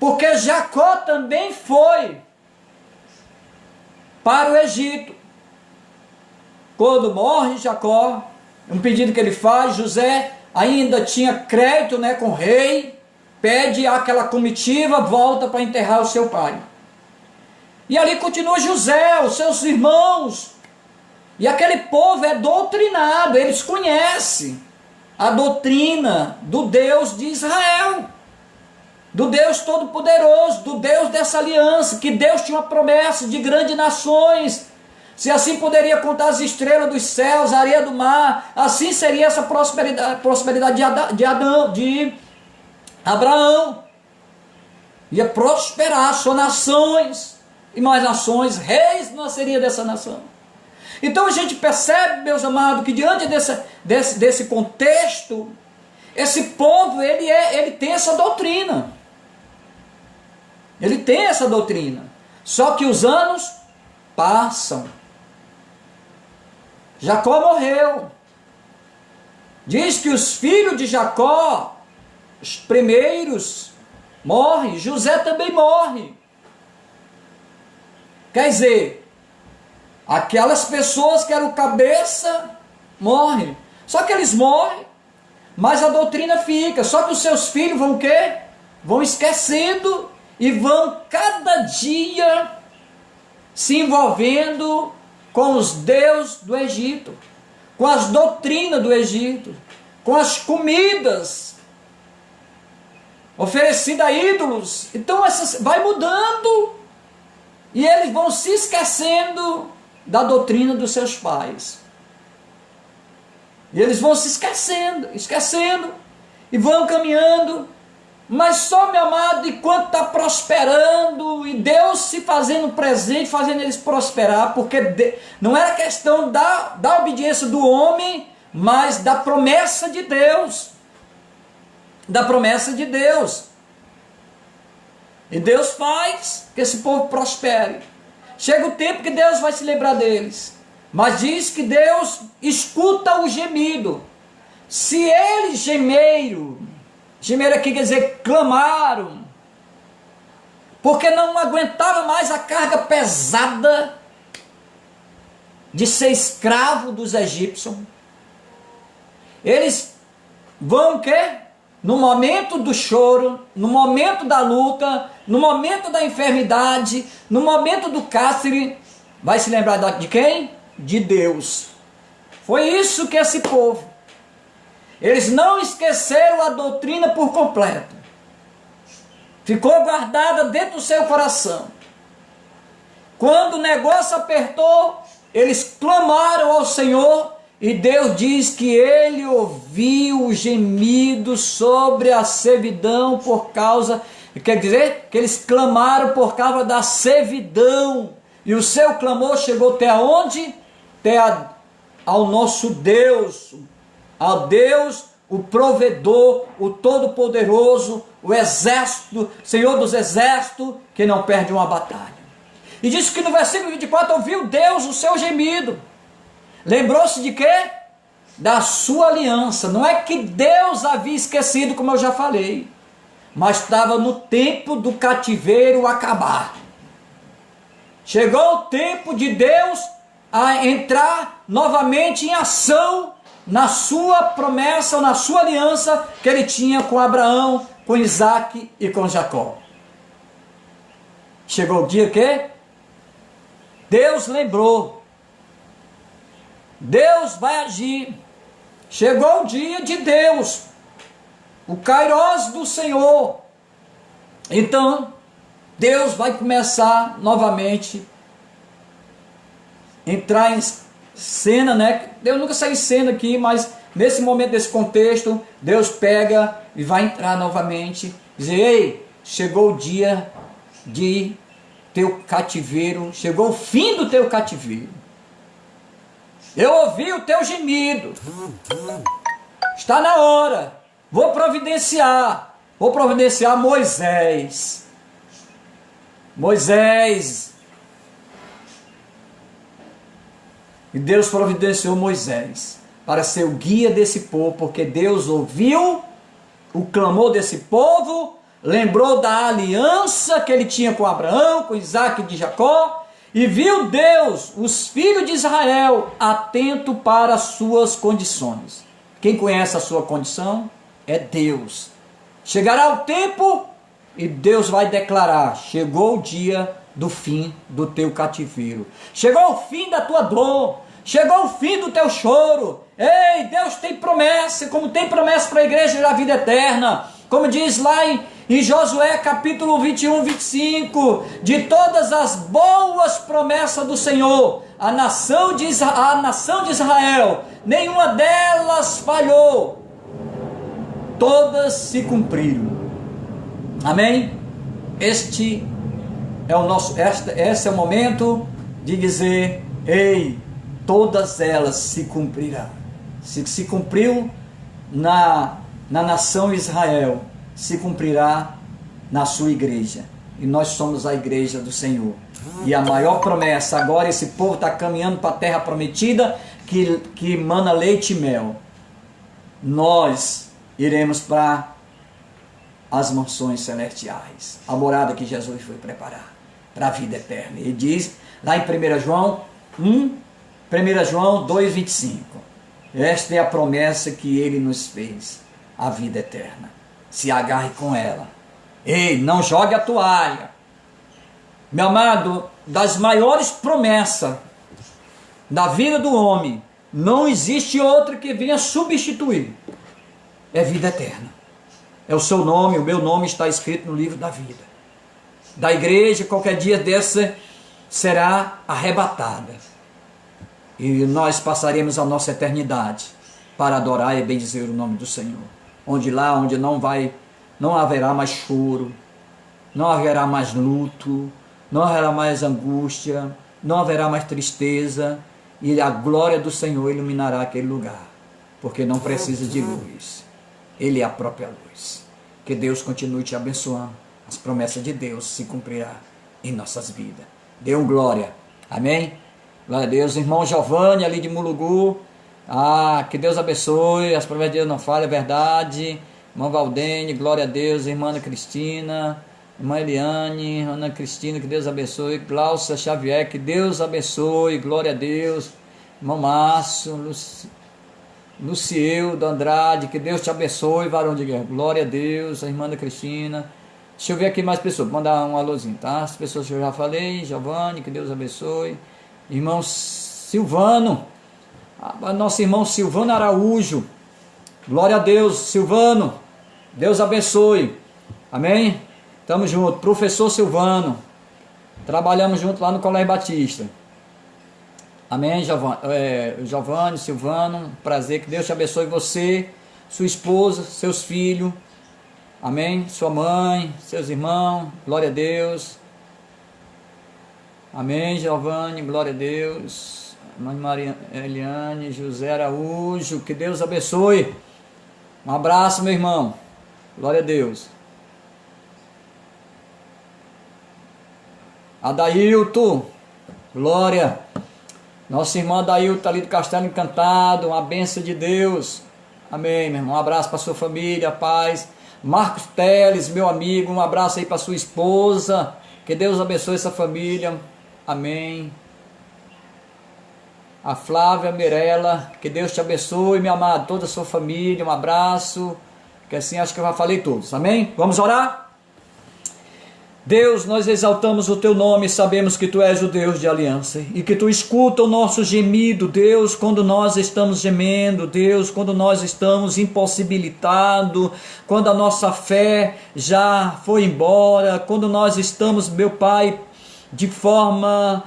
Porque Jacó também foi para o Egito. Quando morre Jacó, um pedido que ele faz, José ainda tinha crédito, né, com o rei, pede aquela comitiva, volta para enterrar o seu pai. E ali continua José, os seus irmãos, e aquele povo é doutrinado, eles conhecem a doutrina do Deus de Israel, do Deus Todo-Poderoso, do Deus dessa aliança, que Deus tinha uma promessa de grandes nações. Se assim poderia contar as estrelas dos céus, a areia do mar, assim seria essa prosperidade de Abraão. Ia prosperar, só nações e mais nações, reis nasceria dessa nação. Então a gente percebe, meus amados, que diante desse contexto, esse povo, ele tem essa doutrina. Ele tem essa doutrina. Só que os anos passam. Jacó morreu. Diz que os filhos de Jacó, os primeiros, morrem. José também morre. Quer dizer, aquelas pessoas que eram cabeça, morrem. Só que eles morrem, mas a doutrina fica. Só que os seus filhos vão o quê? Vão esquecendo e vão cada dia se envolvendo com os deuses do Egito, com as doutrinas do Egito, com as comidas oferecidas a ídolos. Então vai mudando e eles vão se esquecendo da doutrina dos seus pais. E eles vão se esquecendo e vão caminhando. Mas só, meu amado, enquanto está prosperando e Deus se fazendo presente, fazendo eles prosperar, porque não era questão da obediência do homem, mas da promessa de Deus. Da promessa de Deus. E Deus faz que esse povo prospere. Chega o tempo que Deus vai se lembrar deles. Mas diz que Deus escuta o gemido. Se eles gemeram aqui quer dizer clamaram, porque não aguentaram mais a carga pesada de ser escravo dos egípcios. Eles vão o quê? No momento do choro, no momento da luta, no momento da enfermidade, no momento do cárcere, vai se lembrar de quem? De Deus. Foi isso que esse povo, eles não esqueceram a doutrina por completo. Ficou guardada dentro do seu coração. Quando o negócio apertou, eles clamaram ao Senhor e Deus diz que Ele ouviu o gemido sobre a servidão por causa, quer dizer, que eles clamaram por causa da servidão. E o seu clamor chegou até onde? Até ao nosso Deus, ao Deus, o provedor, o todo-poderoso, o exército, Senhor dos exércitos, que não perde uma batalha. E diz que no versículo 24, ouviu Deus o seu gemido. Lembrou-se de quê? Da sua aliança. Não é que Deus havia esquecido, como eu já falei, mas estava no tempo do cativeiro acabar. Chegou o tempo de Deus a entrar novamente em ação na sua promessa, ou na sua aliança que ele tinha com Abraão, com Isaac e com Jacó. Chegou o dia que Deus lembrou. Deus vai agir. Chegou o dia de Deus, o Kairós do Senhor. Então, Deus vai começar novamente a entrar em cena, né? Deus nunca saiu em cena aqui, mas nesse momento, desse contexto, Deus pega e vai entrar novamente, dizer: ei, chegou o dia de teu cativeiro, chegou o fim do teu cativeiro. Eu ouvi o teu gemido, está na hora, vou providenciar Moisés. E Deus providenciou Moisés para ser o guia desse povo, porque Deus ouviu o clamor desse povo, lembrou da aliança que ele tinha com Abraão, com Isaac e de Jacó, e viu Deus, os filhos de Israel, atento para as suas condições. Quem conhece a sua condição é Deus. Chegará o tempo e Deus vai declarar: chegou o dia do fim do teu cativeiro, chegou o fim da tua dor, chegou o fim do teu choro. Ei, Deus tem promessa, como tem promessa para a igreja da vida eterna, como diz lá em Josué capítulo 21, 25, de todas as boas promessas do Senhor, a nação de Israel, nenhuma delas falhou, todas se cumpriram. Amém? Esse é o momento de dizer: ei, todas elas se cumprirão. Se cumpriu na nação Israel, se cumprirá na sua igreja. E nós somos a igreja do Senhor. E a maior promessa, agora esse povo está caminhando para a terra prometida, que mana leite e mel. Nós iremos para as mansões celestiais, a morada que Jesus foi preparar para a vida eterna. Ele diz lá em 1 João 2,25, esta é a promessa que ele nos fez, a vida eterna. Se agarre com ela. Ei, não jogue a toalha. Meu amado, das maiores promessas da vida do homem, não existe outra que venha substituir. É vida eterna. É o seu nome, o meu nome está escrito no livro da vida. Da igreja, qualquer dia dessa, será arrebatada. E nós passaremos a nossa eternidade para adorar e bendizer o nome do Senhor. Onde não haverá mais choro, não haverá mais luto, não haverá mais angústia, não haverá mais tristeza, e a glória do Senhor iluminará aquele lugar, porque não precisa de luz, Ele é a própria luz. Que Deus continue te abençoando, as promessas de Deus se cumprirão em nossas vidas. Dê um glória, amém? Glória a Deus. Irmão Giovanni ali de Mulugu, que Deus abençoe, as promessas de Deus não falham, é verdade. Irmã Valdene, glória a Deus. Irmã Ana Cristina, irmã Eliane, Ana Cristina, que Deus abençoe. Glaucia Xavier, que Deus abençoe, glória a Deus. Irmão Márcio, Lucieu do Andrade, que Deus te abençoe, varão de guerra, glória a Deus. A irmã Ana Cristina, deixa eu ver aqui mais pessoas, vou mandar um alôzinho, tá? As pessoas que eu já falei, Giovanni, que Deus abençoe. Irmão Silvano, nosso irmão Silvano Araújo, glória a Deus. Silvano, Deus abençoe, amém? Tamo junto. Professor Silvano, trabalhamos junto lá no Colégio Batista, amém? Giovanni, Silvano, prazer, que Deus te abençoe, você, sua esposa, seus filhos, amém? Sua mãe, seus irmãos, glória a Deus, amém? Giovanni, glória a Deus. Mãe Maria Eliane, José Araújo, que Deus abençoe. Um abraço, meu irmão, glória a Deus. Adailton, glória. Nossa irmã Adailton ali do Castelo Encantado, uma bênção de Deus, amém, meu irmão. Um abraço para sua família, paz. Marcos Teles, meu amigo, um abraço aí para sua esposa, que Deus abençoe essa família, amém. A Flávia Mirella, que Deus te abençoe, meu amado, toda a sua família, um abraço, que assim acho que eu já falei todos, amém? Vamos orar? Deus, nós exaltamos o teu nome e sabemos que tu és o Deus de aliança e que tu escuta o nosso gemido, Deus, quando nós estamos gemendo, Deus, quando nós estamos impossibilitados, quando a nossa fé já foi embora, quando nós estamos, meu Pai, de forma,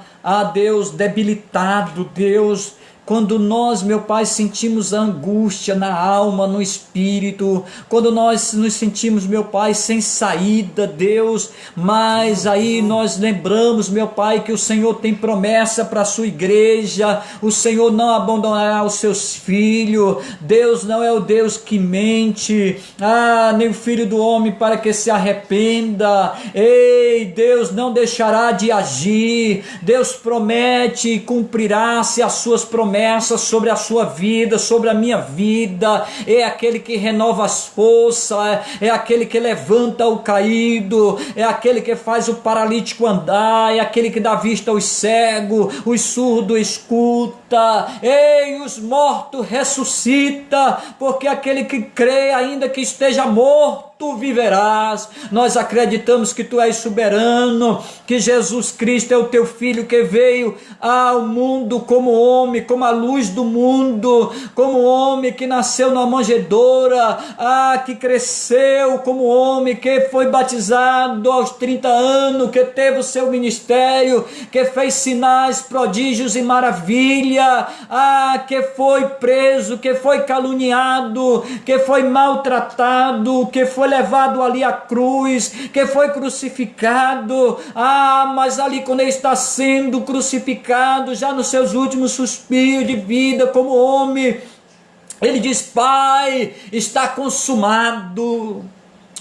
Deus, debilitado, Deus, quando nós, meu Pai, sentimos a angústia na alma, no espírito, quando nós nos sentimos, meu Pai, sem saída, Deus, mas aí nós lembramos, meu Pai, que o Senhor tem promessa para a sua igreja, o Senhor não abandonará os seus filhos, Deus não é o Deus que mente, nem o filho do homem para que se arrependa, ei, Deus não deixará de agir, Deus promete e cumprirá-se as suas promessas sobre a sua vida, sobre a minha vida. É aquele que renova as forças, é aquele que levanta o caído, é aquele que faz o paralítico andar, é aquele que dá vista aos cegos, os surdos escuta, ei, os mortos ressuscita, porque aquele que crê, ainda que esteja morto, tu viverás. Nós acreditamos que tu és soberano, que Jesus Cristo é o teu filho que veio ao mundo como homem, como a luz do mundo, como homem que nasceu na manjedoura, que cresceu como homem, que foi batizado aos 30 anos, que teve o seu ministério, que fez sinais, prodígios e maravilha, que foi preso, que foi caluniado, que foi maltratado, que foi levado ali à cruz, que foi crucificado. Mas ali quando ele está sendo crucificado, já nos seus últimos suspiros de vida como homem, ele diz: Pai, está consumado.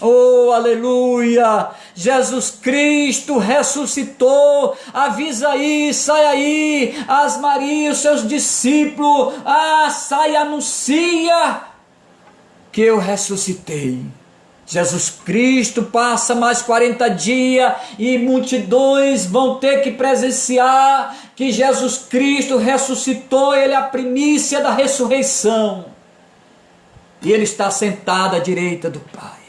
Oh, aleluia! Jesus Cristo ressuscitou. Avisa aí, sai aí, as Maria, os seus discípulos, sai e anuncia que eu ressuscitei. Jesus Cristo passa mais 40 dias e multidões vão ter que presenciar que Jesus Cristo ressuscitou. Ele é a primícia da ressurreição. E ele está sentado à direita do Pai,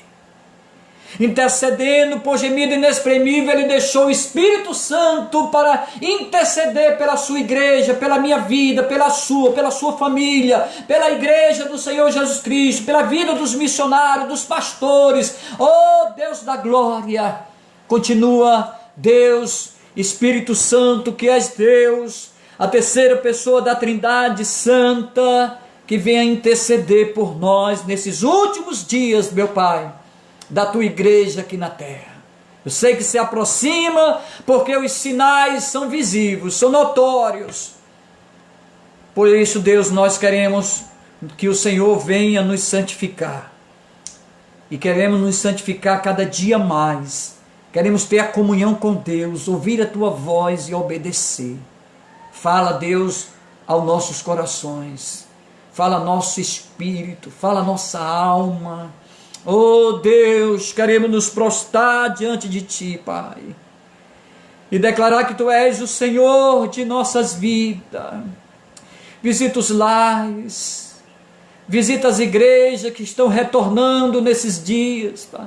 intercedendo por gemido inexprimível. Ele deixou o Espírito Santo para interceder pela sua igreja, pela minha vida, pela sua família, pela igreja do Senhor Jesus Cristo, pela vida dos missionários, dos pastores. Oh Deus da glória, continua Deus, Espírito Santo, que és Deus, a terceira pessoa da Trindade Santa, que venha interceder por nós nesses últimos dias, meu Pai, da tua igreja aqui na terra. Eu sei que se aproxima, porque os sinais são visíveis, são notórios. Por isso, Deus, nós queremos que o Senhor venha nos santificar, e queremos nos santificar cada dia mais. Queremos ter a comunhão com Deus, ouvir a tua voz e obedecer. Fala, Deus, aos nossos corações, fala ao nosso espírito, fala à nossa alma. Oh Deus, queremos nos prostrar diante de Ti, Pai, e declarar que Tu és o Senhor de nossas vidas. Visita os lares, visita as igrejas que estão retornando nesses dias, Pai.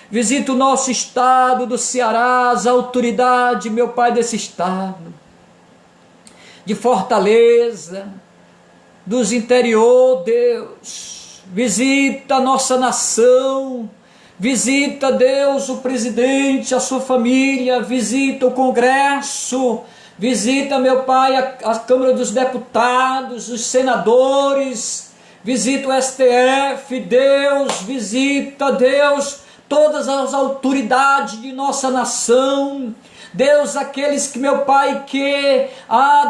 Visita o nosso estado do Ceará, as autoridades, meu Pai, desse estado, de Fortaleza, dos interior, Deus. Visita a nossa nação, visita, Deus, o presidente, a sua família, visita o Congresso, visita, meu Pai, a Câmara dos Deputados, os senadores, visita o STF, Deus, visita, Deus, todas as autoridades de nossa nação. Deus, aqueles que, meu Pai, que,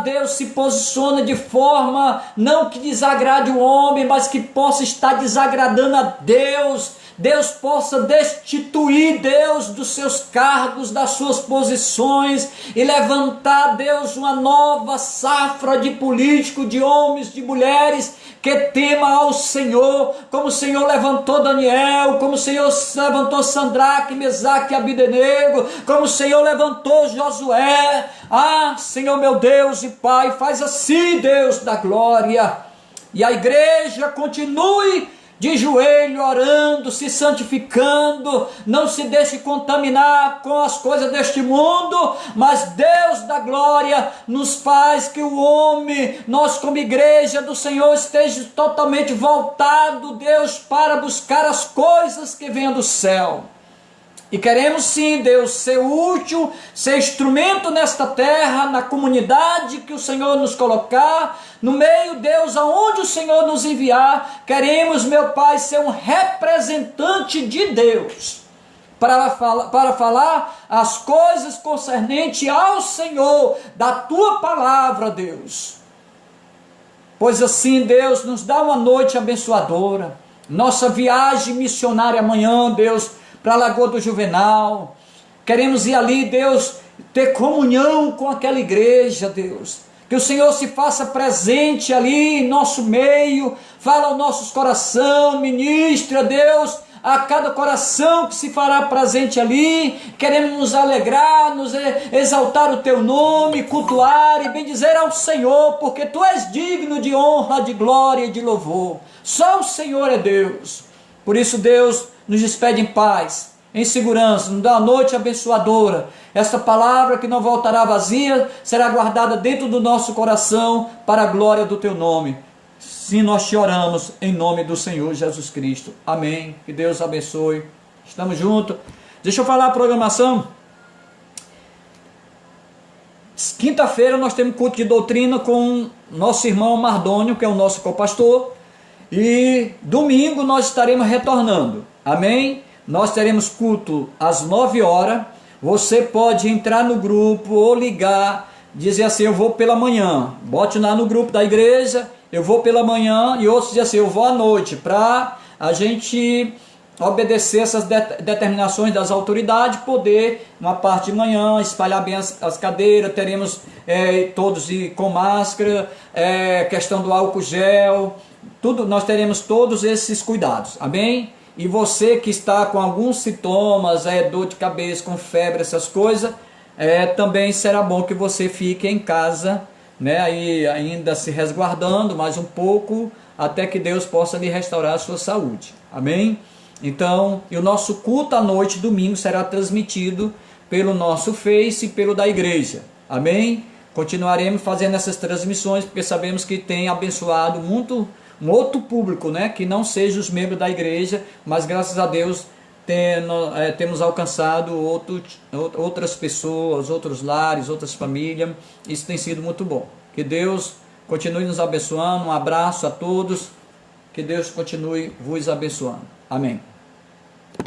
Deus, se posiciona de forma, não que desagrade o homem, mas que possa estar desagradando a Deus. Deus possa destituir, Deus, dos seus cargos, das suas posições, e levantar, Deus, uma nova safra de políticos, de homens, de mulheres, que tema ao Senhor, como o Senhor levantou Daniel, como o Senhor levantou Sadraque, Mesaque e Abdenego, como o Senhor levantou Josué. Senhor meu Deus e Pai, faz assim, Deus da glória, e a igreja continue de joelho, orando, se santificando, não se deixe contaminar com as coisas deste mundo, mas Deus da glória nos faz que o homem, nós como igreja do Senhor, esteja totalmente voltado, Deus, para buscar as coisas que vêm do céu. E queremos sim, Deus, ser útil, ser instrumento nesta terra, na comunidade que o Senhor nos colocar, no meio, Deus, aonde o Senhor nos enviar. Queremos, meu Pai, ser um representante de Deus, para falar as coisas concernentes ao Senhor, da Tua palavra, Deus. Pois assim, Deus, nos dá uma noite abençoadora, nossa viagem missionária amanhã, Deus, para a Lagoa do Juvenal. Queremos ir ali, Deus, ter comunhão com aquela igreja, Deus. Que o Senhor se faça presente ali em nosso meio, fala aos nossos corações, ministra, Deus, a cada coração que se fará presente ali. Queremos nos alegrar, nos exaltar o Teu nome, cultuar e bendizer ao Senhor, porque Tu és digno de honra, de glória e de louvor. Só o Senhor é Deus. Por isso, Deus, nos despede em paz, em segurança, nos dá uma noite abençoadora. Esta palavra que não voltará vazia, será guardada dentro do nosso coração, para a glória do Teu nome. Sim, nós te oramos em nome do Senhor Jesus Cristo. Amém. Que Deus abençoe. Estamos juntos. Deixa eu falar a programação. Quinta-feira nós temos culto de doutrina com nosso irmão Mardônio, que é o nosso copastor. E domingo nós estaremos retornando. Amém? nós teremos culto às 9 horas. Você pode entrar no grupo ou ligar, dizer assim, eu vou pela manhã. Bote lá no grupo da igreja, eu vou pela manhã, e outros dizem assim, eu vou à noite, para a gente obedecer essas determinações das autoridades, poder, uma parte de manhã, espalhar bem as cadeiras, teremos todos com máscara, questão do álcool gel, tudo, nós teremos todos esses cuidados, amém? E você que está com alguns sintomas, dor de cabeça, com febre, essas coisas, também será bom que você fique em casa, né, aí ainda se resguardando mais um pouco, até que Deus possa lhe restaurar a sua saúde, amém? Então, e o nosso culto à noite, domingo, será transmitido pelo nosso Face e pelo da igreja, amém? Continuaremos fazendo essas transmissões, porque sabemos que tem abençoado muito um outro público, né, que não seja os membros da igreja, mas graças a Deus temos alcançado outras pessoas, outros lares, outras famílias. Isso tem sido muito bom. Que Deus continue nos abençoando. Um abraço a todos. Que Deus continue vos abençoando. Amém.